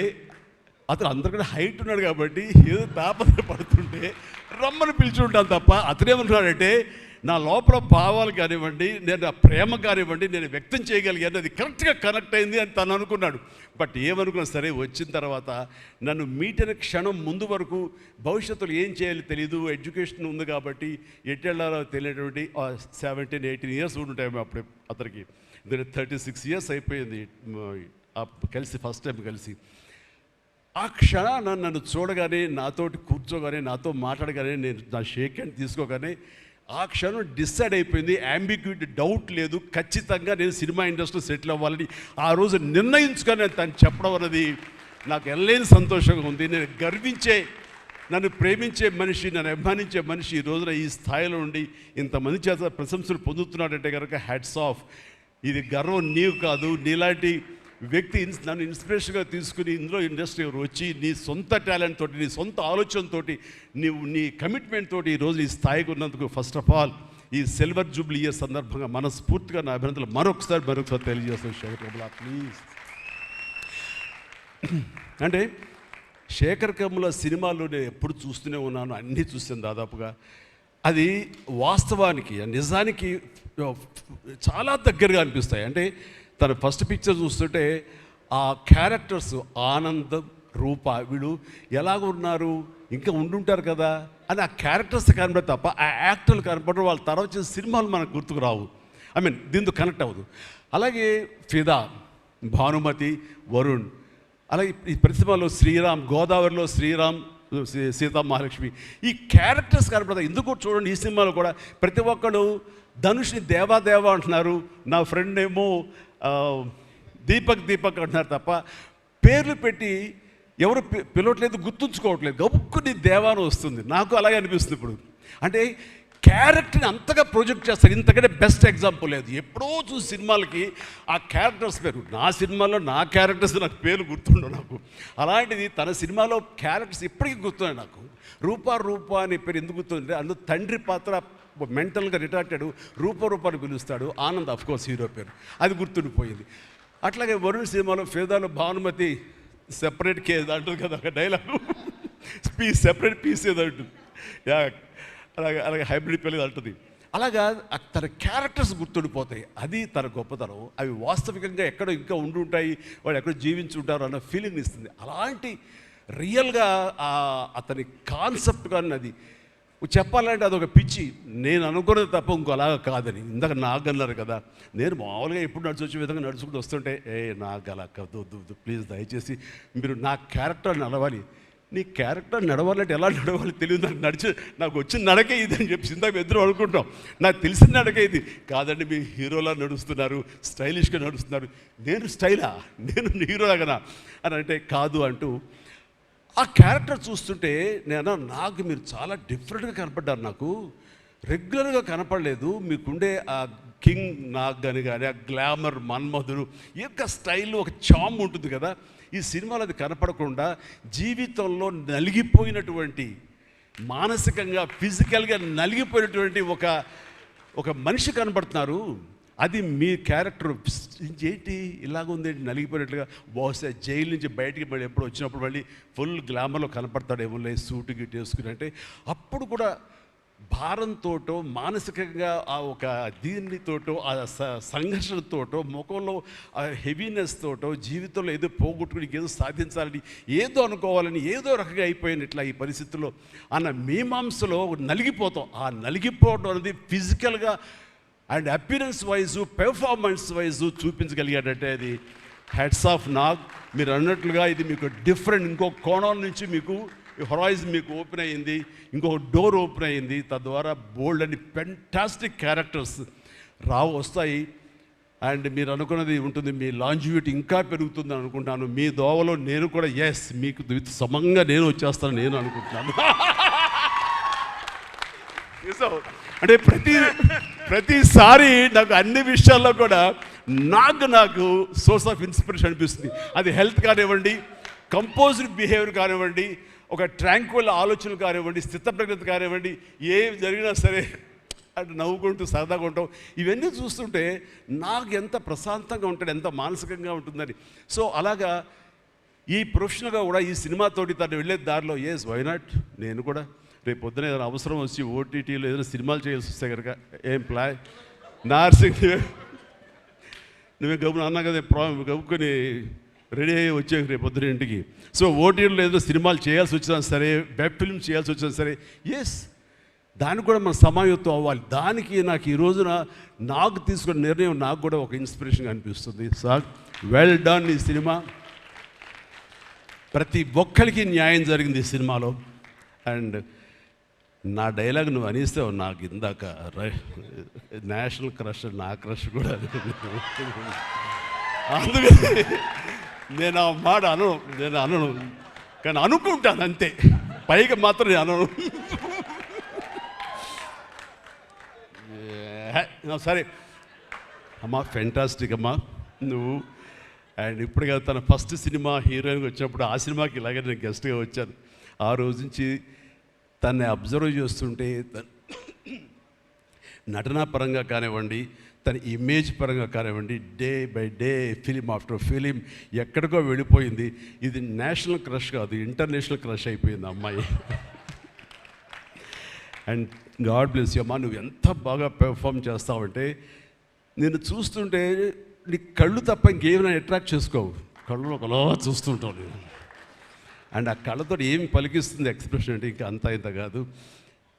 అతను అందరికన్నా హైట్ ఉన్నాడు కాబట్టి ఏదో తాపత్ర పడుతుంటే రమ్మని పిలిచుంటాను తప్ప అతనేమన్నాడంటే నా లోపల భావాలు కానివ్వండి, నేను నా ప్రేమ కానివ్వండి నేను వ్యక్తం చేయగలిగాను, అది కరెక్ట్గా కనెక్ట్ అయింది అని తను అనుకున్నాడు. బట్ ఏమనుకున్నా సరే వచ్చిన తర్వాత నన్ను మీట్ అయిన క్షణం ముందు వరకు భవిష్యత్తులో ఏం చేయాలో తెలియదు, ఎడ్యుకేషన్ ఉంది కాబట్టి ఎట్టెళ్ళాలో తెలియటువంటి 17-18 years ఉంటాయి అప్పుడే అతనికి. 36 years అయిపోయింది కలిసి, ఫస్ట్ టైం కలిసి. ఆ క్షణాన నన్ను చూడగానే, నాతోటి కూర్చోగానే, నాతో మాట్లాడగానే, నేను నా షేక్ హ్యాండ్ తీసుకోగానే ఆ క్షణం డిసైడ్ అయిపోయింది. అంబిగ్యూటీ డౌట్ లేదు, ఖచ్చితంగా నేను సినిమా ఇండస్ట్రీలో సెటిల్ అవ్వాలని ఆ రోజు నిర్ణయించుకొని తను చెప్పడం అన్నది నాకు ఎనలేని సంతోషంగా ఉంది. నేను గర్వించే, నన్ను ప్రేమించే మనిషి, నన్ను అభిమానించే మనిషి ఈ రోజున ఈ స్థాయిలో ఉండి ఇంతమంది చేత ప్రశంసలు పొందుతున్నాడంటే కనుక హ్యాట్స్ ఆఫ్. ఇది గర్వం నీవు కాదు, నీలాంటి వ్యక్తి నన్ను ఇన్స్పిరేషన్గా తీసుకుని ఇందులో ఇండస్ట్రీ వచ్చి నీ సొంత టాలెంట్ తోటి, నీ సొంత ఆలోచనతోటి, నీ కమిట్మెంట్ తోటి ఈరోజు ఈ స్థాయికి ఉన్నందుకు ఫస్ట్ ఆఫ్ ఆల్ ఈ సిల్వర్ జూబ్లీ ఇయర్ సందర్భంగా మనస్ఫూర్తిగా నా అభినందనలు మరొకసారి తెలియజేస్తాను. శేఖర్ కమ్ముల ప్లీజ్. అంటే శేఖర్ కమ్ముల సినిమాలు నేను ఎప్పుడు చూస్తూనే ఉన్నాను, అన్నీ చూసాను దాదాపుగా. అది వాస్తవానికి నిజానికి చాలా దగ్గరగా అనిపిస్తాయి. అంటే తన ఫస్ట్ పిక్చర్ చూస్తుంటే ఆ క్యారెక్టర్స్ ఆనందం, రూప వీళ్ళు ఎలాగ ఉన్నారు, ఇంకా ఉండుంటారు కదా అని ఆ క్యారెక్టర్స్ కనబడే తప్ప ఆ యాక్టర్లు కనపడరు. వాళ్ళ తర్వాత చేసిన సినిమాలు మనకు గుర్తుకు రావు. ఐ మీన్ దీంతో కనెక్ట్ అవ్వదు. అలాగే ఫిదా, భానుమతి, వరుణ్, అలాగే ఈ ప్రతి సినిమాలో శ్రీరామ్, గోదావరిలో శ్రీరామ్, సీతా మహాలక్ష్మి, ఈ క్యారెక్టర్స్ కనపడతాయి. ఎందుకు చూడండి, ఈ సినిమాలో కూడా ప్రతి ఒక్కరు ధనుష్ని దేవా అంటున్నారు, నా ఫ్రెండ్ ఏమో దీపక్ అంటున్నారు తప్ప పేర్లు పెట్టి ఎవరు పిలవట్లేదు, గుర్తుంచుకోవట్లేదు. గబుక్కుని దేవాను వస్తుంది. నాకు అలాగే అనిపిస్తుంది ఇప్పుడు. అంటే క్యారెక్టర్ని అంతగా ప్రొజెక్ట్ చేస్తారు. ఇంతకంటే బెస్ట్ ఎగ్జాంపుల్ లేదు. ఎప్పుడో చూసి సినిమాలకి ఆ క్యారెక్టర్స్ పేరు, నా సినిమాలో నా క్యారెక్టర్స్ నాకు పేరు గుర్తుండవు నాకు. అలాంటిది తన సినిమాలో క్యారెక్టర్స్ ఇప్పటికీ గుర్తున్నాయి నాకు. రూప అనే పేరు ఎందుకు గుర్తుంది, అందులో తండ్రి పాత్ర మెంటల్గా రిటార్టెడ్ రూపాన్ని పిలుస్తాడు. ఆనంద్ ఆఫ్ కోర్స్ హీరో పేరు, అది గుర్తుండిపోయింది. అట్లాగే వరుణ్ సినిమాలో ఫిదాలో భానుమతి సెపరేట్ కేజ్ అంటుంది కదా ఒక డైలాగు, సెపరేట్ పీస్ ఏదో అంటుంది. అలాగే హైబ్రిడ్ పెళ్ళి అంటుంది. అలాగా తన క్యారెక్టర్స్ గుర్తుండిపోతాయి. అది తన గొప్పతనం. అవి వాస్తవికంగా ఎక్కడో ఇంకా ఉండుంటాయి, వాళ్ళు ఎక్కడో జీవించుంటారు అన్న ఫీలింగ్ ఇస్తుంది. అలాంటి రియల్గా అతని కాన్సెప్ట్ కానీ అది చెప్పాలంటే అదొక పిచ్చి. నేను అనుకున్నది తప్ప ఇంకోలాగా కాదని. ఇందాక నాకు అన్నారు కదా, నేను మామూలుగా ఎప్పుడు వచ్చే విధంగా నడుచుకుంటూ వస్తుంటే నాకు అలా వద్దు ప్లీజ్ దయచేసి మీరు నా క్యారెక్టర్ నడవాలి. నీ క్యారెక్టర్ నడవాలంటే ఎలా నడవాలి తెలియదు నాకు. నాకు వచ్చిన నడకే ఇది అని చెప్పి ఇందాక ఇద్దరు అనుకుంటాం. నాకు తెలిసిన నడకే ఇది కాదండి, మీ హీరోలా నడుస్తున్నారు, స్టైలిష్గా నడుస్తున్నారు. నేను స్టైలా, నేను హీరోలాగనా అని అంటే కాదు అంటూ ఆ క్యారెక్టర్ చూస్తుంటే నాకు మీరు చాలా డిఫరెంట్గా కనపడ్డారు. నాకు రెగ్యులర్గా కనపడలేదు. మీకుండే ఆ కింగ్ నాగ్ అని కానీ ఆ గ్లామర్ మన్మధుడు ఈ యొక్క స్టైల్లో ఒక చామ్ ఉంటుంది కదా, ఈ సినిమాలో అది కనపడకుండా జీవితంలో నలిగిపోయినటువంటి, మానసికంగా ఫిజికల్గా నలిగిపోయినటువంటి ఒక మనిషి కనపడుతున్నారు. అది మీ క్యారెక్టర్. ఏంటి ఇలాగుంది నలిగిపోయినట్లుగా, బహుశా జైలు నుంచి బయటికి మళ్ళీ ఎప్పుడు వచ్చినప్పుడు మళ్ళీ ఫుల్ గ్లామర్లో కనపడతాడేమో సూటు గిట్ వేసుకుని. అంటే అప్పుడు కూడా భారంతోటో మానసికంగా ఆ ఒక దీనితోటో ఆ సంఘర్షణతోటో ముఖంలో ఆ హెవీనెస్ తోటో జీవితంలో ఏదో పోగొట్టుకుని ఏదో సాధించాలని ఏదో అనుకోవాలని ఏదో రకంగా అయిపోయినట్లా ఈ పరిస్థితుల్లో అన్న మీమాంసలో నలిగిపోతాం. ఆ నలిగిపోవడం అనేది ఫిజికల్గా and appearance wise performance wise చూపించగలిగాడంటే అది హెడ్స్ ఆఫ్ నాగ్. మీరు అన్నట్లుగా ఇది మీకు డిఫరెంట్, ఇంకో కోణం నుంచి మీకు హొరైజన్ మీకు ఓపెన్ అయ్యింది, ఇంకొక డోర్ ఓపెన్ అయ్యింది. తద్వారా బోల్డ్ అని ఫెంటాస్టిక్ క్యారెక్టర్స్ వస్తాయి. అండ్ మీరు అనుకున్నది ఉంటుంది, మీ లాంజివిటీ ఇంకా పెరుగుతుందని అనుకుంటున్నాను. మీ దోవలో నేను కూడా మీకు సమంగా నేను వచ్చేస్తాను నేను అనుకుంటున్నాను. అంటే ప్రతిసారి నాకు అన్ని విషయాల్లో కూడా నాకు సోర్స్ ఆఫ్ ఇన్స్పిరేషన్ అనిపిస్తుంది. అది హెల్త్ కానివ్వండి, కంపోజ్డ్ బిహేవియర్ కానివ్వండి, ఒక ట్రాంక్విల్ ఆలోచనలు కానివ్వండి, స్థితప్రజ్ఞత కానివ్వండి, ఏం జరిగినా సరే అంటే నవ్వుకుంటూ సరదాగా ఉంటాం. ఇవన్నీ చూస్తుంటే నాకు ఎంత ప్రశాంతంగా ఉంటాడు, ఎంత మానసికంగా ఉంటుందని. సో అలాగా ఈ ప్రొఫెషనల్గా కూడా ఈ సినిమాతోటి తను వెళ్ళే దారిలో వై నాట్ నేను కూడా రేపు పొద్దున ఏదైనా అవసరం వచ్చి ఓటీటీలో ఏదైనా సినిమాలు చేయాల్సి వస్తే కనుక ఏం ప్లాయ్ నార్సింగ్ నువ్వే గబున అన్నా కదా గబుకొని రెడీ అయ్యి వచ్చే రేపు పొద్దున ఇంటికి. సో ఓటీటీలో ఏదైనా సినిమాలు చేయాల్సి వచ్చినా సరే, వెబ్ ఫిల్మ్ చేయాల్సి వచ్చినా సరే, దానికి కూడా మనం సమాయత్తం అవ్వాలి. దానికి నాకు ఈ రోజున నాకు తీసుకున్న నిర్ణయం నాకు కూడా ఒక ఇన్స్పిరేషన్గా అనిపిస్తుంది. Sir well done. ఈ సినిమా ప్రతి ఒక్కరికి న్యాయం జరిగింది ఈ సినిమాలో. అండ్ నా డైలాగ్ నువ్వు అనిస్తావు నాకు ఇందాక నేషనల్ క్రష్, నా క్రష్ కూడా అందుకని నేను ఆ మాట అనను కానీ అనుకుంటాను అంతే, పైగా మాత్రం నేను అనను. సరే అమ్మా, ఫెంటాస్టిక్ అమ్మా నువ్వు. అండ్ ఇప్పుడు కదా తన ఫస్ట్ సినిమా హీరోయిన్గా వచ్చినప్పుడు ఆ సినిమాకి ఇలాగే నేను గెస్ట్గా వచ్చాను. ఆ రోజు నుంచి తన్ని అబ్జర్వ్ చేస్తుంటే నటనా పరంగా కానివ్వండి, తన ఇమేజ్ పరంగా కానివ్వండి, day by day film after film ఎక్కడికో వెళ్ళిపోయింది. ఇది నేషనల్ క్రష్ కాదు, ఇంటర్నేషనల్ క్రష్ అయిపోయింది అమ్మాయి. అండ్ గాడ్ బ్లెస్ యూ అమ్మా. నువ్వు ఎంత బాగా పెర్ఫామ్ చేస్తావంటే నేను చూస్తుంటే నీ కళ్ళు తప్ప ఇంకేమైనా అట్రాక్ట్ చేసుకోవు, కళ్ళు ఒకలా చూస్తుంటావు నేను. అండ్ ఆ కళ్ళతో ఏమి పలికిస్తుంది ఎక్స్ప్రెషన్ అంటే ఇంకా అంత ఇంత కాదు.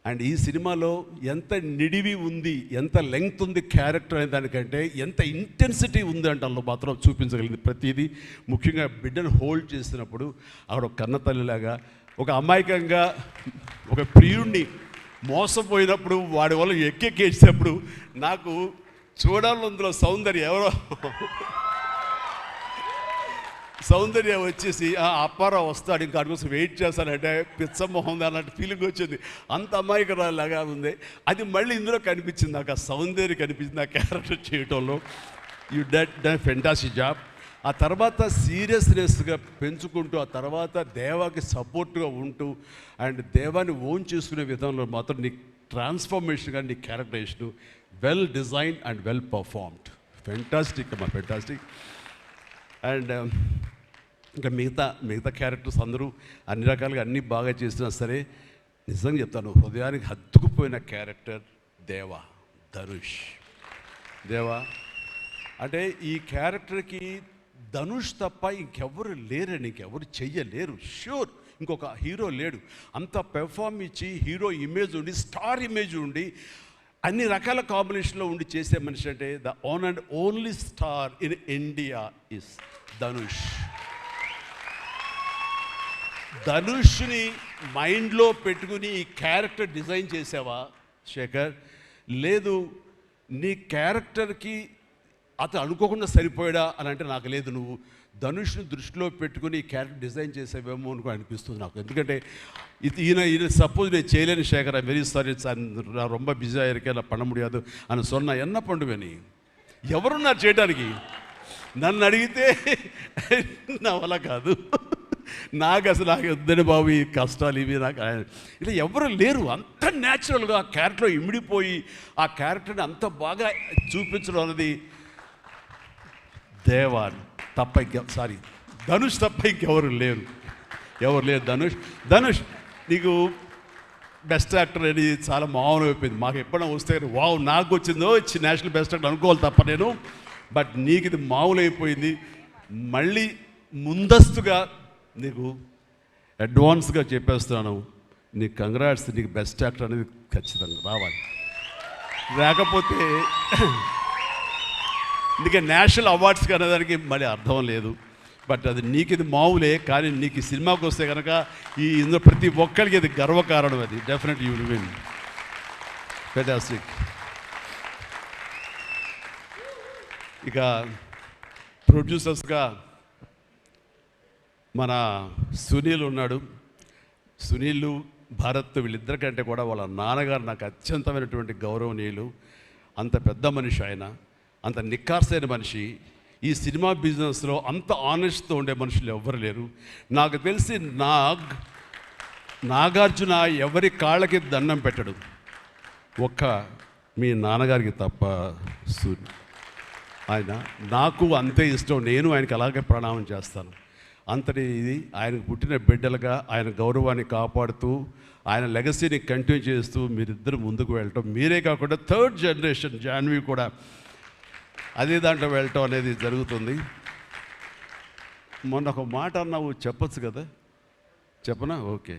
అండ్ ఈ సినిమాలో ఎంత నిడివి ఉంది, ఎంత లెంగ్త్ ఉంది క్యారెక్టర్ అనే దానికంటే ఎంత ఇంటెన్సిటీ ఉంది అంటే అందులో మాత్రం చూపించగలిగింది ప్రతిదీ. ముఖ్యంగా బిడ్డను హోల్డ్ చేసినప్పుడు ఆవిడ ఒక కన్న తల్లిలాగా, ఒక అమాయకంగా ఒక ప్రియుణ్ణి మోసపోయినప్పుడు వాడి వల్ల ఎక్కేసినప్పుడు నాకు చూడాలి అందులో సౌందర్య వచ్చేసి అప్పారావు వస్తాడు ఇంకా అటు కోసం వెయిట్ చేస్తానంటే పిచ్చమొహం అన్నట్టు ఫీలింగ్ వచ్చింది. అంత అమాయకురాలాగా ఉంది. అది మళ్ళీ ఇందులో కనిపించింది నాకు, ఆ సౌందర్య కనిపించింది ఆ క్యారెక్టర్ చేయటంలో. You done fantastic job. ఆ తర్వాత సీరియస్నెస్గా పెంచుకుంటూ, ఆ తర్వాత దేవాకి సపోర్ట్గా ఉంటూ అండ్ దేవాన్ని ఓన్ చేసుకునే విధంలో మాత్రం నీ ట్రాన్స్ఫర్మేషన్ కానీ నీ characterisation well designed and well performed. Fantastic అమ్మా, ఫెంటాస్టిక్. అండ్ ఇంకా మిగతా క్యారెక్టర్స్ అందరూ అన్ని రకాలుగా అన్నీ బాగా చేసినా సరే నిజంగా చెప్తాను, హృదయానికి హత్తుకుపోయిన క్యారెక్టర్ ధనుష్. అంటే ఈ క్యారెక్టర్కి ధనుష్ తప్ప ఇంకెవరు లేరని, ఇంకెవరు చెయ్యలేరు. ష్యూర్ ఇంకొక హీరో లేడు. అంత పెర్ఫామ్ ఇచ్చి హీరో ఇమేజ్ ఉండి, స్టార్ ఇమేజ్ ఉండి, అన్ని రకాల కాంబినేషన్లో ఉండి చేసే మనిషి అంటే the one and only star in India is Dhanush. ధనుష్ని మైండ్లో పెట్టుకుని ఈ క్యారెక్టర్ డిజైన్ చేసావా శేఖర్? లేదు, నీ క్యారెక్టర్కి అతను అనుకోకుండా సరిపోయాడా అని అంటే నాకు లేదు. నువ్వు ధనుష్ని దృష్టిలో పెట్టుకుని ఈ క్యారెక్టర్ డిజైన్ చేసేవేమో అనుకో అనిపిస్తుంది నాకు. ఎందుకంటే ఈయన సపోజ్ నేను చేయలేని శేఖర్, ఐ వెరీ సారీ, நான் ரொம்ப பிஸியாக இருக்கேன், நான் பண்ண முடியாது అని சொன்னா என்ன பண்ணுவேని? ఎవరున్నారు చేయడానికి? నన్ను అడిగితే నా వల్ల కాదు, నాకు వద్దని బాబు ఈ కష్టాలు ఇవి నాకు ఇలా ఎవరు లేరు. అంత న్యాచురల్గా ఆ క్యారెక్టర్లో ఇమిడిపోయి ఆ క్యారెక్టర్ని అంత బాగా చూపించడం అనేది ధనుష్ తప్ప ఇంకెవరు లేరు. ధనుష్ నీకు బెస్ట్ యాక్టర్ అని చాలా మామూలు అయిపోయింది. మాకు ఎప్పుడైనా వస్తే వావ్ నాకు వచ్చిందో నేషనల్ బెస్ట్ యాక్టర్ అనుకోవాలి తప్ప నేను. బట్ నీకు ఇది మామూలు అయిపోయింది. మళ్ళీ ముందస్తుగా నీకు అడ్వాన్స్గా చెప్పేస్తున్నాను, నీకు కంగ్రాట్స్. నీకు బెస్ట్ యాక్టర్ అనేది ఖచ్చితంగా రావాలి. లేకపోతే నీకు నేషనల్ అవార్డ్స్కి అనేదానికి మళ్ళీ అర్థం లేదు. బట్ అది నీకు ఇది మామూలే, కానీ నీకు ఈ సినిమాకి వస్తే కనుక ఇందులో ప్రతి ఒక్కరికి ఇది గర్వకారణం. అది definite you will win. Fantastic. ఇక ప్రొడ్యూసర్స్గా మన సునీల్ ఉన్నాడు. సునీల్, భారత్ వీళ్ళిద్దరికంటే కూడా వాళ్ళ నాన్నగారు నాకు అత్యంతమైనటువంటి గౌరవనీయులు. అంత పెద్ద మనిషి ఆయన, అంత నిక్కార్సైన మనిషి. ఈ సినిమా బిజినెస్లో అంత ఆనెస్ట్తో ఉండే మనుషులు ఎవ్వరు లేరు. నాకు తెలిసి నాగార్జున ఎవరి కాళ్ళకి దండం పెట్టడు, ఒక్క మీ నాన్నగారికి తప్ప. ఆయన నాకు అంతే ఇష్టం, నేను ఆయనకి అలాగే ప్రణామం చేస్తాను. అంతటి ఇది ఆయనకు పుట్టిన బిడ్డలుగా ఆయన గౌరవాన్ని కాపాడుతూ ఆయన లెగసీని కంటిన్యూ చేస్తూ మీరిద్దరు ముందుకు వెళ్ళటం, మీరే కాకుండా థర్డ్ జనరేషన్ జాన్వి కూడా అదే దాంట్లో వెళ్ళటం అనేది జరుగుతుంది. మొన్న ఒక మాట అన్నావు, చెప్పచ్చు కదా? చెప్పనా? ఓకే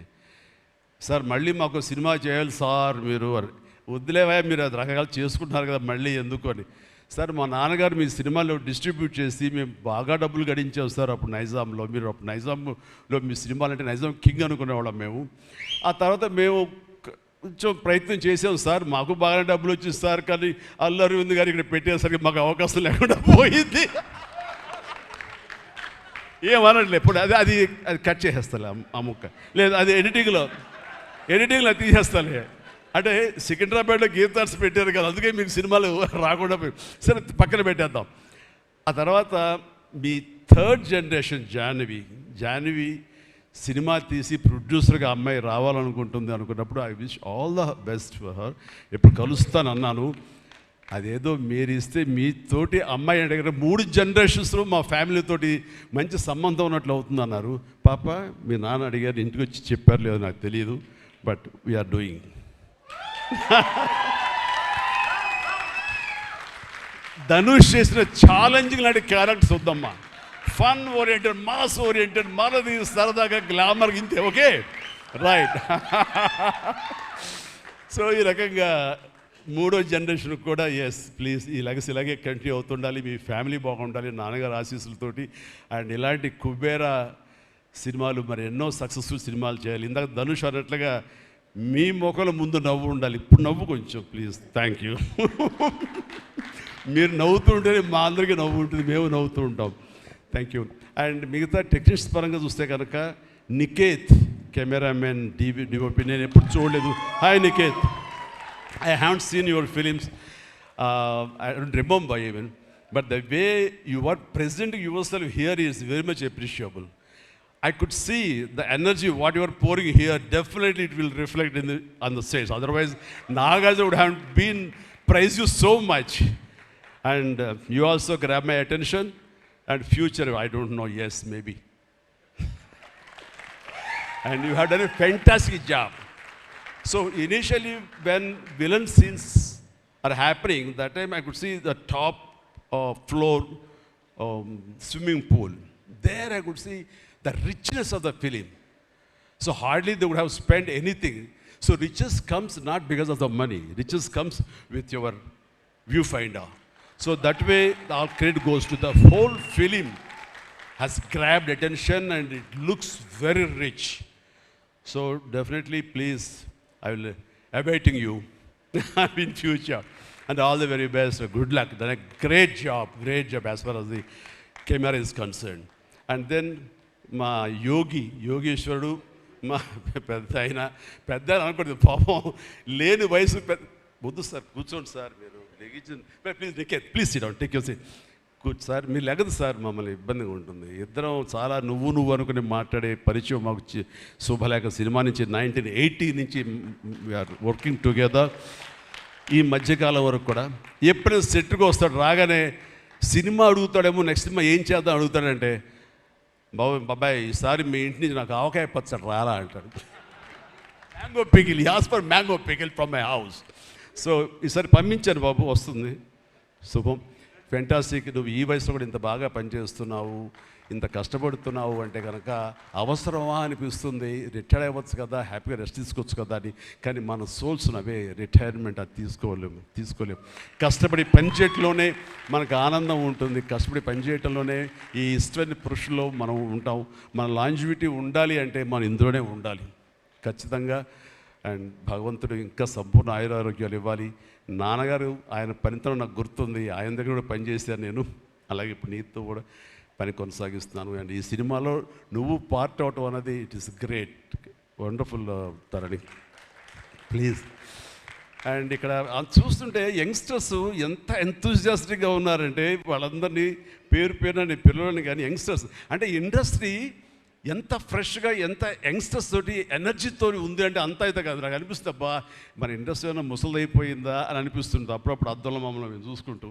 సార్, మళ్ళీ మాకు సినిమా చేయాలి సార్. మీరు వద్దులేవా, మీరు అది రకరకాలు చేసుకుంటున్నారు కదా, మళ్ళీ ఎందుకు అని. సార్, మా నాన్నగారు మీ సినిమాలో డిస్ట్రిబ్యూట్ చేసి మేము బాగా డబ్బులు గడించాం సార్ అప్పుడు నైజాంలో. మీరు అప్పుడు నైజాంలో మీ సినిమాలు అంటే నైజాం కింగ్ అనుకునేవాళ్ళం మేము. ఆ తర్వాత మేము కొంచెం ప్రయత్నం చేసాం సార్, మాకు బాగానే డబ్బులు వచ్చింది సార్, కానీ అల్లు అరవింద్ గారు ఇక్కడ పెట్టేసరికి మాకు అవకాశం లేకుండా పోయింది. ఏమనట్లే ఇప్పుడు అది కట్ చేసేస్తాలే ఆ ముక్క, లేదు అది ఎడిటింగ్లో తీసేస్తాలే. అంటే సికింద్రాబాద్లో గీతార్స్ పెట్టారు కదా, అందుకే మీకు సినిమాలు రాకుండా పోయి సరే పక్కన పెట్టేద్దాం. ఆ తర్వాత మీ థర్డ్ జనరేషన్ జాహ్నవి సినిమా తీసి ప్రొడ్యూసర్గా అమ్మాయి రావాలనుకుంటుంది అనుకున్నప్పుడు I wish all the best for her. ఎప్పుడు కలుస్తానన్నాను, అదేదో మీరు ఇస్తే మీతోటి అమ్మాయి అడిగిన 3 జనరేషన్స్లో మా ఫ్యామిలీతోటి మంచి సంబంధం ఉన్నట్లు అవుతుంది అన్నారు. పాప మీ నాన్న అడిగారు, ఇంటికి వచ్చి చెప్పారు లేదు నాకు తెలియదు, బట్ వీఆర్ డూయింగ్. ధనుష్ చేసిన ఛాలెంజింగ్ లాంటి క్యారెక్టర్స్ వద్దమ్మా. ఫన్ ఓరియంటెడ్, మాస్ ఓరియంటెడ్, మనది సరదాగా గ్లామర్ ఇంతే. Okay, right. సో ఈ రకంగా మూడో జనరేషన్ కూడా ఎస్ ప్లీజ్ ఈ లెగసీ ఇలాగే కంటిన్యూ అవుతుండాలి, మీ ఫ్యామిలీ బాగుండాలి, నాన్నగారు ఆశీస్సులతోటి. అండ్ ఇలాంటి కుబేరా సినిమాలు మరి ఎన్నో సక్సెస్ఫుల్ సినిమాలు చేయాలి. ఇందాక ధనుష్ అన్నట్లుగా మీ మొక్కల ముందు నవ్వు ఉండాలి. ఇప్పుడు నవ్వు కొంచెం ప్లీజ్. Thank you. మీరు నవ్వుతూ ఉంటేనే మా అందరికీ నవ్వు ఉంటుంది, మేము నవ్వుతూ ఉంటాం. Thank you. అండ్ మిగతా టెక్నీషియన్స్ పరంగా చూస్తే కనుక నికేత్ కెమెరామెన్ డిఓపి నేను ఎప్పుడు చూడలేదు. Hi Niketh, I haven't seen your films. I don't remember even. But the way you are presenting yourself here is very much appreciable. I could see the energy, what you are pouring here, definitely it will reflect on the stage. Otherwise, Nagarjuna would have been praised you so much. And you also grab my attention. And future, I don't know, yes, maybe. And you have done a fantastic job. So initially when villain scenes are happening, that time I could see the top floor swimming pool. There I could see the richness of the film. So hardly they would have spent anything. So riches comes not because of the money. Riches comes with your viewfinder. So that way our credit goes to the whole film has grabbed attention and it looks very rich. So definitely please, I will awaiting you in future. And all the very best. Good luck. Done a great job as far as the camera is concerned. And then మా యోగేశ్వరుడు మా పెద్ద అనుకోండి పాపం లేని వయసు వద్దు sir కూర్చోండి sir మీరు please sit down take your seat కూర్చో సార్ మీరు లెగదు సార్ మమ్మల్ని ఇబ్బందిగా ఉంటుంది ఇద్దరం చాలా నువ్వు అనుకుని మాట్లాడే పరిచయం మాకు శుభలేఖ సినిమా నుంచి 1980 నుంచి వీఆర్ వర్కింగ్ టుగెదర్ ఈ మధ్యకాలం వరకు కూడా ఎప్పుడైనా సెట్కి వస్తాడు రాగానే సినిమా అడుగుతాడేమో నెక్స్ట్ సినిమా ఏం చేద్దాం అడుగుతాడంటే బాబాయ్ ఈసారి మీ ఇంటి నుంచి నాకు ఆవకాయ పచ్చడి రాలా అంటాడు mango pickle as for mango pickle from my house so ఈసారి పంపించాను బాబు వస్తుంది శుభం ఫెంటాస్టిక్ నువ్వు ఈ వయసులో కూడా ఇంత బాగా పనిచేస్తున్నావు ఇంత కష్టపడుతున్నావు అంటే కనుక అవసరమా అనిపిస్తుంది రిటైర్ అవ్వచ్చు కదా హ్యాపీగా రెస్ట్ తీసుకోవచ్చు కదా అని కానీ మన సోల్స్ అవే రిటైర్మెంట్ అది తీసుకోలేము కష్టపడి పనిచేయటంలోనే మనకు ఆనందం ఉంటుంది కష్టపడి పనిచేయటంలోనే ఈ ఇష్టమైన పురుషుల్లో మనం ఉంటాం మన లాంజివిటీ ఉండాలి అంటే మనం ఇందులోనే ఉండాలి ఖచ్చితంగా అండ్ భగవంతుడు ఇంకా సంపూర్ణ ఆయురారోగ్యాలు ఇవ్వాలి నాన్నగారు ఆయన పనితనం నాకు గుర్తుంది ఆయన దగ్గర కూడా పనిచేశాను నేను అలాగే ఇప్పుడు నీతో కూడా పని కొనసాగిస్తున్నాను అండ్ ఈ సినిమాలో నువ్వు పార్ట్ అవటం అన్నది it is great wonderful Tharani please and ఇక్కడ చూస్తుంటే యంగ్స్టర్స్ ఎంత ఎంతూజియాస్టిక్గా ఉన్నారంటే వాళ్ళందరినీ పేరున నేను పిల్లలని కానీ యంగ్స్టర్స్ అంటే ఇండస్ట్రీ ఎంత ఫ్రెష్గా ఎంత యంగ్స్టర్స్ తోటి ఎనర్జీతో ఉంది అంటే అంత అయితే కాదు నాకు అనిపిస్తుంది అబ్బా మన ఇండస్ట్రీ ఏమైనా ముసలిదైపోయిందా అని అనిపిస్తుంది అప్పుడప్పుడు అద్దంలో మమ్మల్ని మేము చూసుకుంటూ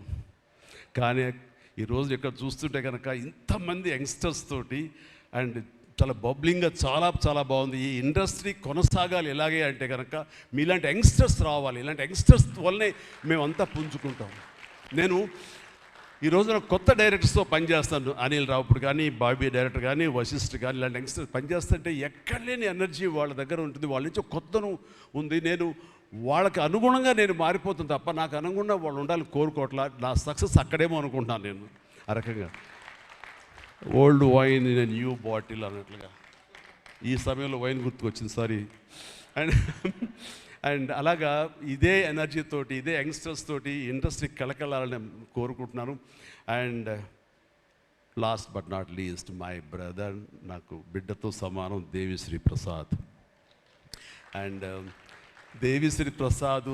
కానీ ఈరోజు ఇక్కడ చూస్తుంటే కనుక ఇంతమంది యంగ్స్టర్స్ తోటి అండ్ చాలా బబ్లింగ్గా చాలా బాగుంది ఈ ఇండస్ట్రీ కొనసాగాలి ఎలాగే అంటే కనుక మీలాంటి యంగ్స్టర్స్ రావాలి ఇలాంటి యంగ్స్టర్స్ వల్లనే మేమంతా పుంజుకుంటాం నేను ఈ రోజున కొత్త డైరెక్టర్స్తో పనిచేస్తాను అనిల్ రావుపూడి కానీ బాబీ డైరెక్టర్ కానీ వశిష్ఠ్ కానీ ఇలాంటి యంగ్స్టర్స్ పనిచేస్తుంటే ఎక్కడ లేని ఎనర్జీ వాళ్ళ దగ్గర ఉంటుంది వాళ్ళ నుంచి కొత్తను ఉంది నేను వాళ్ళకి అనుగుణంగా నేను మారిపోతుంది తప్ప నాకు అనుగుణంగా వాళ్ళు ఉండాలి కోరుకోవట్లా నా సక్సెస్ అక్కడేమో అనుకుంటున్నాను నేను ఆ రకంగా old wine in new bottle అన్నట్లుగా ఈ సమయంలో వైన్ గుర్తుకొచ్చింది సారీ అండ్ అలాగా ఇదే ఎనర్జీతోటి ఇదే యంగ్స్టర్స్ తోటి ఇండస్ట్రీ కళకళాలని కోరుకుంటున్నాను and last but not least my brother నాకు బిడ్డతో సమానం దేవిశ్రీ ప్రసాద్ అండ్ దేవిశ్రీ ప్రసాద్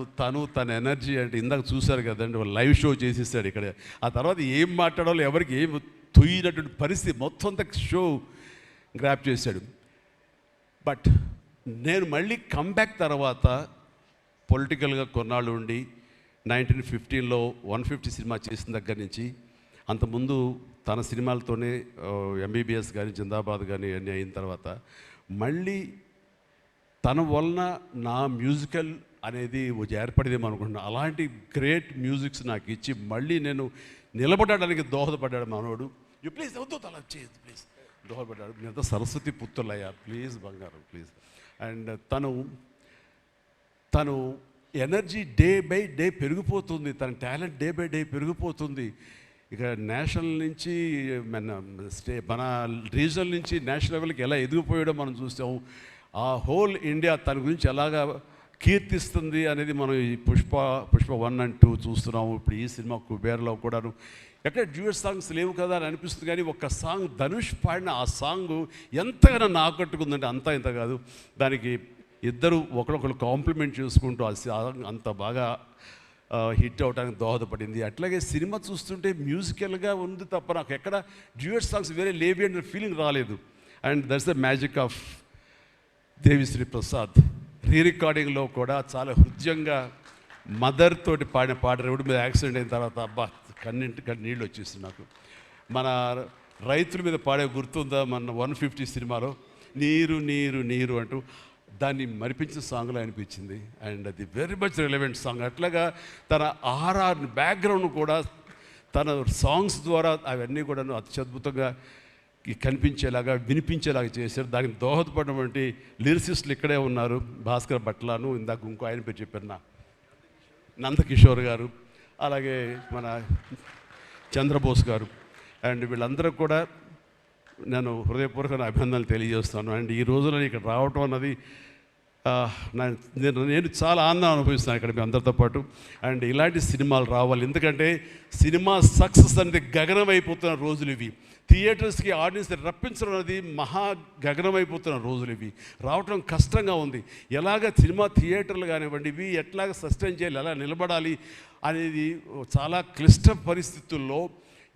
తన ఎనర్జీ అంటే ఇందాక చూశారు కదండి లైవ్ షో చేసేసాడు ఇక్కడ ఆ తర్వాత ఏం మాట్లాడాలో ఎవరికి ఏం తుయ్యినటువంటి పరిస్థితి మొత్తం అంతా షో గ్రాప్ చేశాడు బట్ నేను మళ్ళీ కంబ్యాక్ తర్వాత పొలిటికల్గా కొన్నాళ్ళు ఉండి 1915లో 150 సినిమా చేసిన దగ్గర నుంచి అంతకుముందు తన సినిమాలతోనే ఎంబీబీఎస్ కానీ జిందాబాద్ కానీ అన్నీ అయిన తర్వాత మళ్ళీ తన వలన నా మ్యూజికల్ అనేది ఏర్పడేదేమో అనుకుంటున్నాను. అలాంటి గ్రేట్ మ్యూజిక్స్ నాకు ఇచ్చి మళ్ళీ నేను నిలబడడానికి దోహదపడ్డాడు మనోడు. యూ ప్లీజ్ వద్దు అలా చేయదు ప్లీజ్ దోహదపడ్డాడు. మీరంతా సరస్వతి పుత్రులయ్యా ప్లీజ్ బంగారం ప్లీజ్. అండ్ తను ఎనర్జీ డే బై డే పెరిగిపోతుంది, తన టాలెంట్ డే బై డే పెరిగిపోతుంది. ఇక నేషనల్ నుంచి మన రీజనల్ నుంచి నేషనల్ లెవెల్కి ఎలా ఎదిగిపోయాడో మనం చూసాము. ఆ హోల్ ఇండియా తన గురించి ఎలాగా కీర్తిస్తుంది అనేది మనం ఈ పుష్ప 1 and 2 చూస్తున్నాము. ఇప్పుడు ఈ సినిమా కుబేర్లో కూడాను ఎక్కడ డ్యూయట్ సాంగ్స్ లేవు కదా అని అనిపిస్తుంది, కానీ ఒక్క సాంగ్ ధనుష్ పాడిన ఆ సాంగ్ ఎంతగానో ఆకట్టుకుందంటే అంతా ఇంత కాదు. దానికి ఇద్దరు ఒకరొకరు కాంప్లిమెంట్ చేసుకుంటూ ఆ సాంగ్ అంత బాగా హిట్ అవడానికి దోహదపడింది. అట్లాగే సినిమా చూస్తుంటే మ్యూజికల్గా ఉంది తప్ప నాకు ఎక్కడ డ్యూయట్ సాంగ్స్ వేరే లేవి అనే ఫీలింగ్ రాలేదు. And that's the magic of Devi Sri Prasad. రికార్డింగ్లో కూడా చాలా హృదయంగా మదర్ తోటి పాడిన పాట రోడ్డు మీద యాక్సిడెంట్ అయిన తర్వాత అబ్బా కన్నింటి నీళ్ళు వచ్చేస్తుంది నాకు. మన రైతుల మీద పాడే గుర్తుందా మన 150 సినిమాలో నీరు నీరు నీరు అంటూ దాన్ని మరిపించిన సాంగ్లో అనిపించింది. అండ్ అది వెరీ మచ్ రిలవెంట్ సాంగ్. అట్లాగా తన ఆర్ఆర్ బ్యాక్గ్రౌండ్ కూడా తన సాంగ్స్ ద్వారా అవన్నీ కూడా అత్యద్భుతంగా కనిపించేలాగా వినిపించేలాగా చేశారు. దానికి దోహదపడినటువంటి లిరిసిస్టులు ఇక్కడే ఉన్నారు. భాస్కర్ భట్లాను, ఇందాక ఇంకో ఆయన పేరు చెప్పారు నందకిషోర్ గారు, అలాగే మన చంద్రబోస్ గారు. అండ్ వీళ్ళందరూ కూడా నేను హృదయపూర్వక అభినందనలు తెలియజేస్తాను. అండ్ ఈ రోజున ఇక్కడ రావటం అన్నది నేను చాలా ఆనందం అనుభవిస్తాను ఇక్కడ మీ అందరితో పాటు. అండ్ ఇలాంటి సినిమాలు రావాలి, ఎందుకంటే సినిమా సక్సెస్ అనేది గగనం అయిపోతున్న రోజులు ఇవి. థియేటర్స్కి ఆడియన్స్ రప్పించడం అనేది మహా గగనమైపోతున్న రోజులు ఇవి. రావటం కష్టంగా ఉంది. ఎలాగ సినిమా థియేటర్లు కానివ్వండి ఇవి ఎట్లాగ సస్టైన్ చేయాలి, ఎలా నిలబడాలి అనేది చాలా క్లిష్ట పరిస్థితుల్లో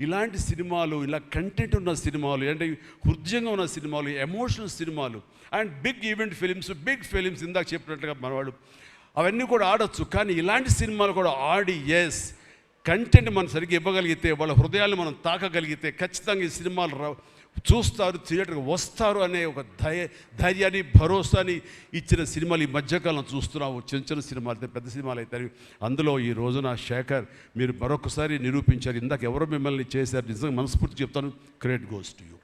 ఇలాంటి సినిమాలు, ఇలా కంటెంట్ ఉన్న సినిమాలు, అంటే హృదయంగా ఉన్న సినిమాలు, ఎమోషనల్ సినిమాలు అండ్ బిగ్ ఈవెంట్ ఫిలిమ్స్ ఇందాక చెప్పినట్లుగా మనవాడు అవన్నీ కూడా ఆడొచ్చు. కానీ ఇలాంటి సినిమాలు కూడా ఆడి కంటెంట్ మనం సరిగ్గా ఇవ్వగలిగితే, వాళ్ళ హృదయాలను మనం తాకగలిగితే ఖచ్చితంగా ఈ సినిమాలు చూస్తారు, థియేటర్కి వస్తారు అనే ఒక ధైర్యాన్ని భరోసాని ఇచ్చిన సినిమాలు ఈ మధ్యకాలం చూస్తున్నాము. చిన్న సినిమాలు అయితే పెద్ద సినిమాలు అయితే అందులో ఈ రోజున శేఖర్ మీరు మరొకసారి నిరూపించారు. ఇందాక ఎవరో మిమ్మల్ని చేశారు, నిజంగా మనస్ఫూర్తి చెప్తాను, క్రెడిట్ గోస్ టు యూ.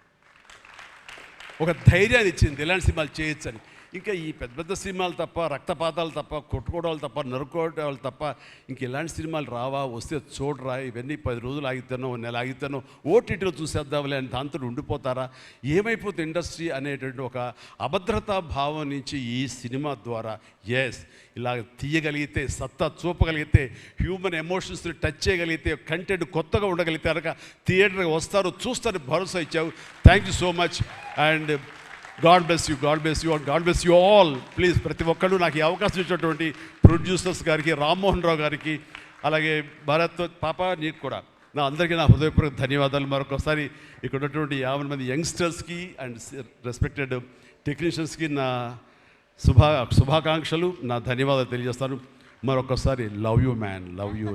ఒక ధైర్యాన్ని ఇచ్చింది ఇలాంటి సినిమాలు చేయొచ్చని. ఇంకా ఈ పెద్ద పెద్ద సినిమాలు తప్ప, రక్తపాతాలు తప్ప, కొట్టుకోవడాలు తప్ప, నరుకోవడాలు తప్ప ఇంక ఇలాంటి సినిమాలు రావా, వస్తే చూడరా, ఇవన్నీ 10 రోజులు ఆగితేనో నెల ఆగితేనో ఓటీటీలో చూసేద్దాంలే అని దాంతో ఉండిపోతారా, ఏమైపోతే ఇండస్ట్రీ అనేటువంటి ఒక అభద్రతా భావం నుంచి ఈ సినిమా ద్వారా ఇలా తీయగలిగితే, సత్తా చూపగలిగితే, హ్యూమన్ ఎమోషన్స్ని టచ్ చేయగలిగితే, కంటెంట్ కొత్తగా ఉండగలిగితే కనుక థియేటర్కి వస్తారు, చూస్తారు భరోసా ఇచ్చావు. Thank you so much. And God bless you and God bless you all. Please ప్రతి ఒక్కళ్ళు నాకు ఈ అవకాశం ఇచ్చినటువంటి ప్రొడ్యూసర్స్ గారికి, రామ్మోహన్ రావు గారికి, అలాగే భారత్ పాప నీకు కూడా నా అందరికీ నా హృదయపూర్వక ధన్యవాదాలు. మరొకసారి ఇక్కడ ఉన్నటువంటి 50 మంది యంగ్స్టర్స్కి అండ్ రెస్పెక్టెడ్ టెక్నీషియన్స్కి నా శుభాకాంక్షలు, నా ధన్యవాదాలు తెలియజేస్తాను. మరొకసారి love you man, love you.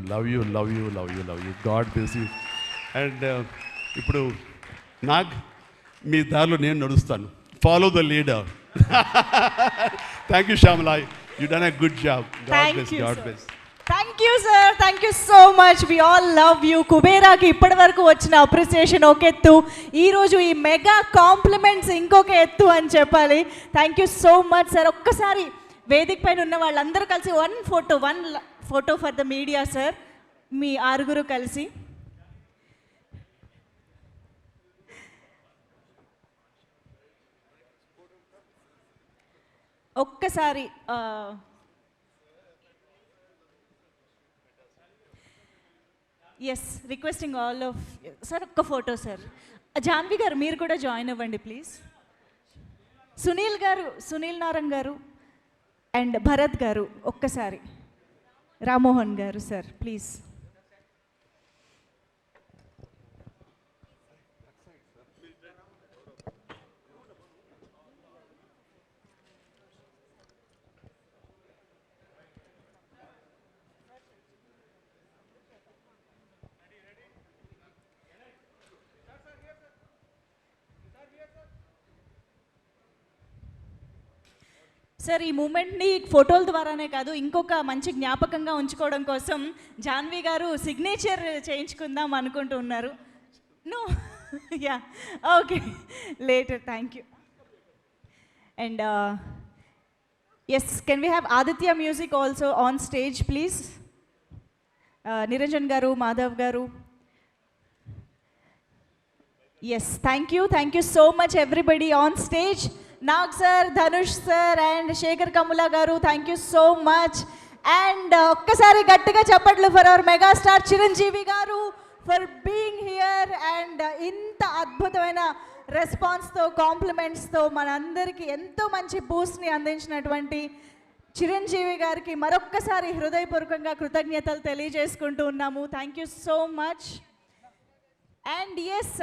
God bless you. And ఇప్పుడు మీ దారిలో నేను నడుస్తాను. Follow the leader. Thank you, Shamla. You done a good job. God bless.
Thank you, sir. Thank you so much. We all love you. కుబేరాకి ఇప్పటి వరకు వచ్చిన appreciation ఒక ఎత్తు, ఈరోజు ఈ మెగా కాంప్లిమెంట్స్ ఇంకొక ఎత్తు అని చెప్పాలి. Thank you so much sir. ఒక్కసారి వేదిక పైన ఉన్న వాళ్ళందరూ కలిసి one photo for the media sir, మీ 6 కలిసి. ఒక్కసారి రిక్వెస్టింగ్ ఆల్ ఆఫ్ సార్ ఒక్క ఫోటో సార్. జాన్వి గారు మీరు కూడా జాయిన్ అవ్వండి ప్లీజ్. సునీల్ నారంగ్ గారు అండ్ భరత్ గారు ఒక్కసారి. రామ్మోహన్ గారు సార్ ప్లీజ్. సార్ ఈ మూమెంట్ని ఫోటోల ద్వారానే కాదు ఇంకొక మంచి జ్ఞాపకంగా ఉంచుకోవడం కోసం జాన్వి గారు సిగ్నేచర్ చేయించుకుందాం అనుకుంటున్నారు. No yeah okay later, thank you. And yes, can we have Aditya Music also on stage please? Niranjan garu, Madhav garu. Yes, thank you so much everybody on stage. Nag sir, Dhanush sir and Sekhar Kammula garu, thank you so much. And ఒక్కసారి గట్టిగా చప్పట్లు for hour megastar Chiranjeevi గారు for being here. And ఇంత అద్భుతమైన రెస్పాన్స్తో, కాంప్లిమెంట్స్తో మనందరికీ ఎంతో మంచి బూస్ట్ని అందించినటువంటి చిరంజీవి గారికి మరొక్కసారి హృదయపూర్వకంగా కృతజ్ఞతలు తెలియజేసుకుంటూ ఉన్నాము. Thank you so much. And yes,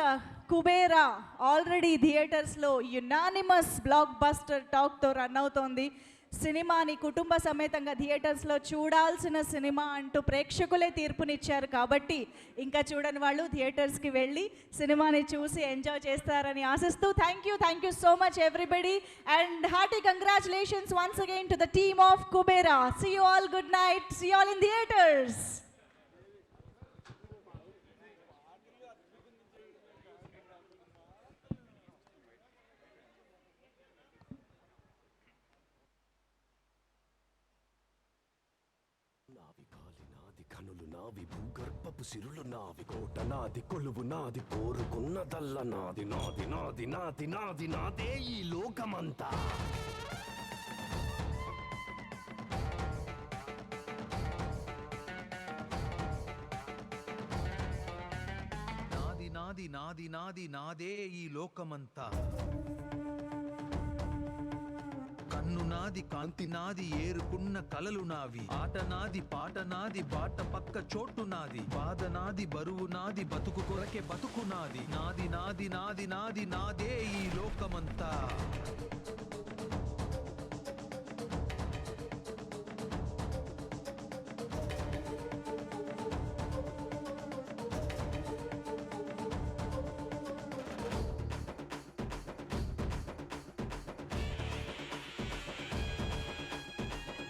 Kubera already థియేటర్స్లో యునానిమస్ బ్లాక్ బస్టర్ టాక్తో రన్ అవుతోంది. సినిమాని కుటుంబ సమేతంగా థియేటర్స్లో చూడాల్సిన సినిమా అంటూ ప్రేక్షకులే తీర్పునిచ్చారు. కాబట్టి ఇంకా చూడని వాళ్ళు థియేటర్స్కి వెళ్ళి సినిమాని చూసి ఎంజాయ్ చేస్తారని ఆశిస్తూ thank you so much everybody. And hearty congratulations once again to the team of Kubera. See you all, good night, see you all in theatres.
నావి గాలి నాది, కనులు నావి, భూగర్భపు సిరులు నావి, కోట నాది, కొలువు నాది, కోరుకున్నదల్ల నాది, నాది నాది నాది నాది నాదే ఈ లోకమంతా.
నాది నాది నాది నాది నాదే ఈ లోకమంతా. కన్ను నాది, కాంతి నాది, ఏరుకున్న కలలు నావి, ఆట నాది, పాట నాది, బాట పక్క చోటు నాది, బాధ నాది, బరువు నాది, బతుకు కొరకే బతుకు నాది, నాది నాది నాది నాది నాదే ఈ లోకమంతా.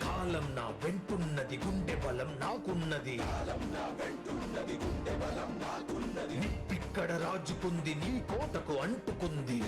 కాలం నా వెంటున్నది, గుండె బలం నాకున్నది, నిప్పిక్కడ రాజుకుంది, నీ కోటకు అంటుకుంది,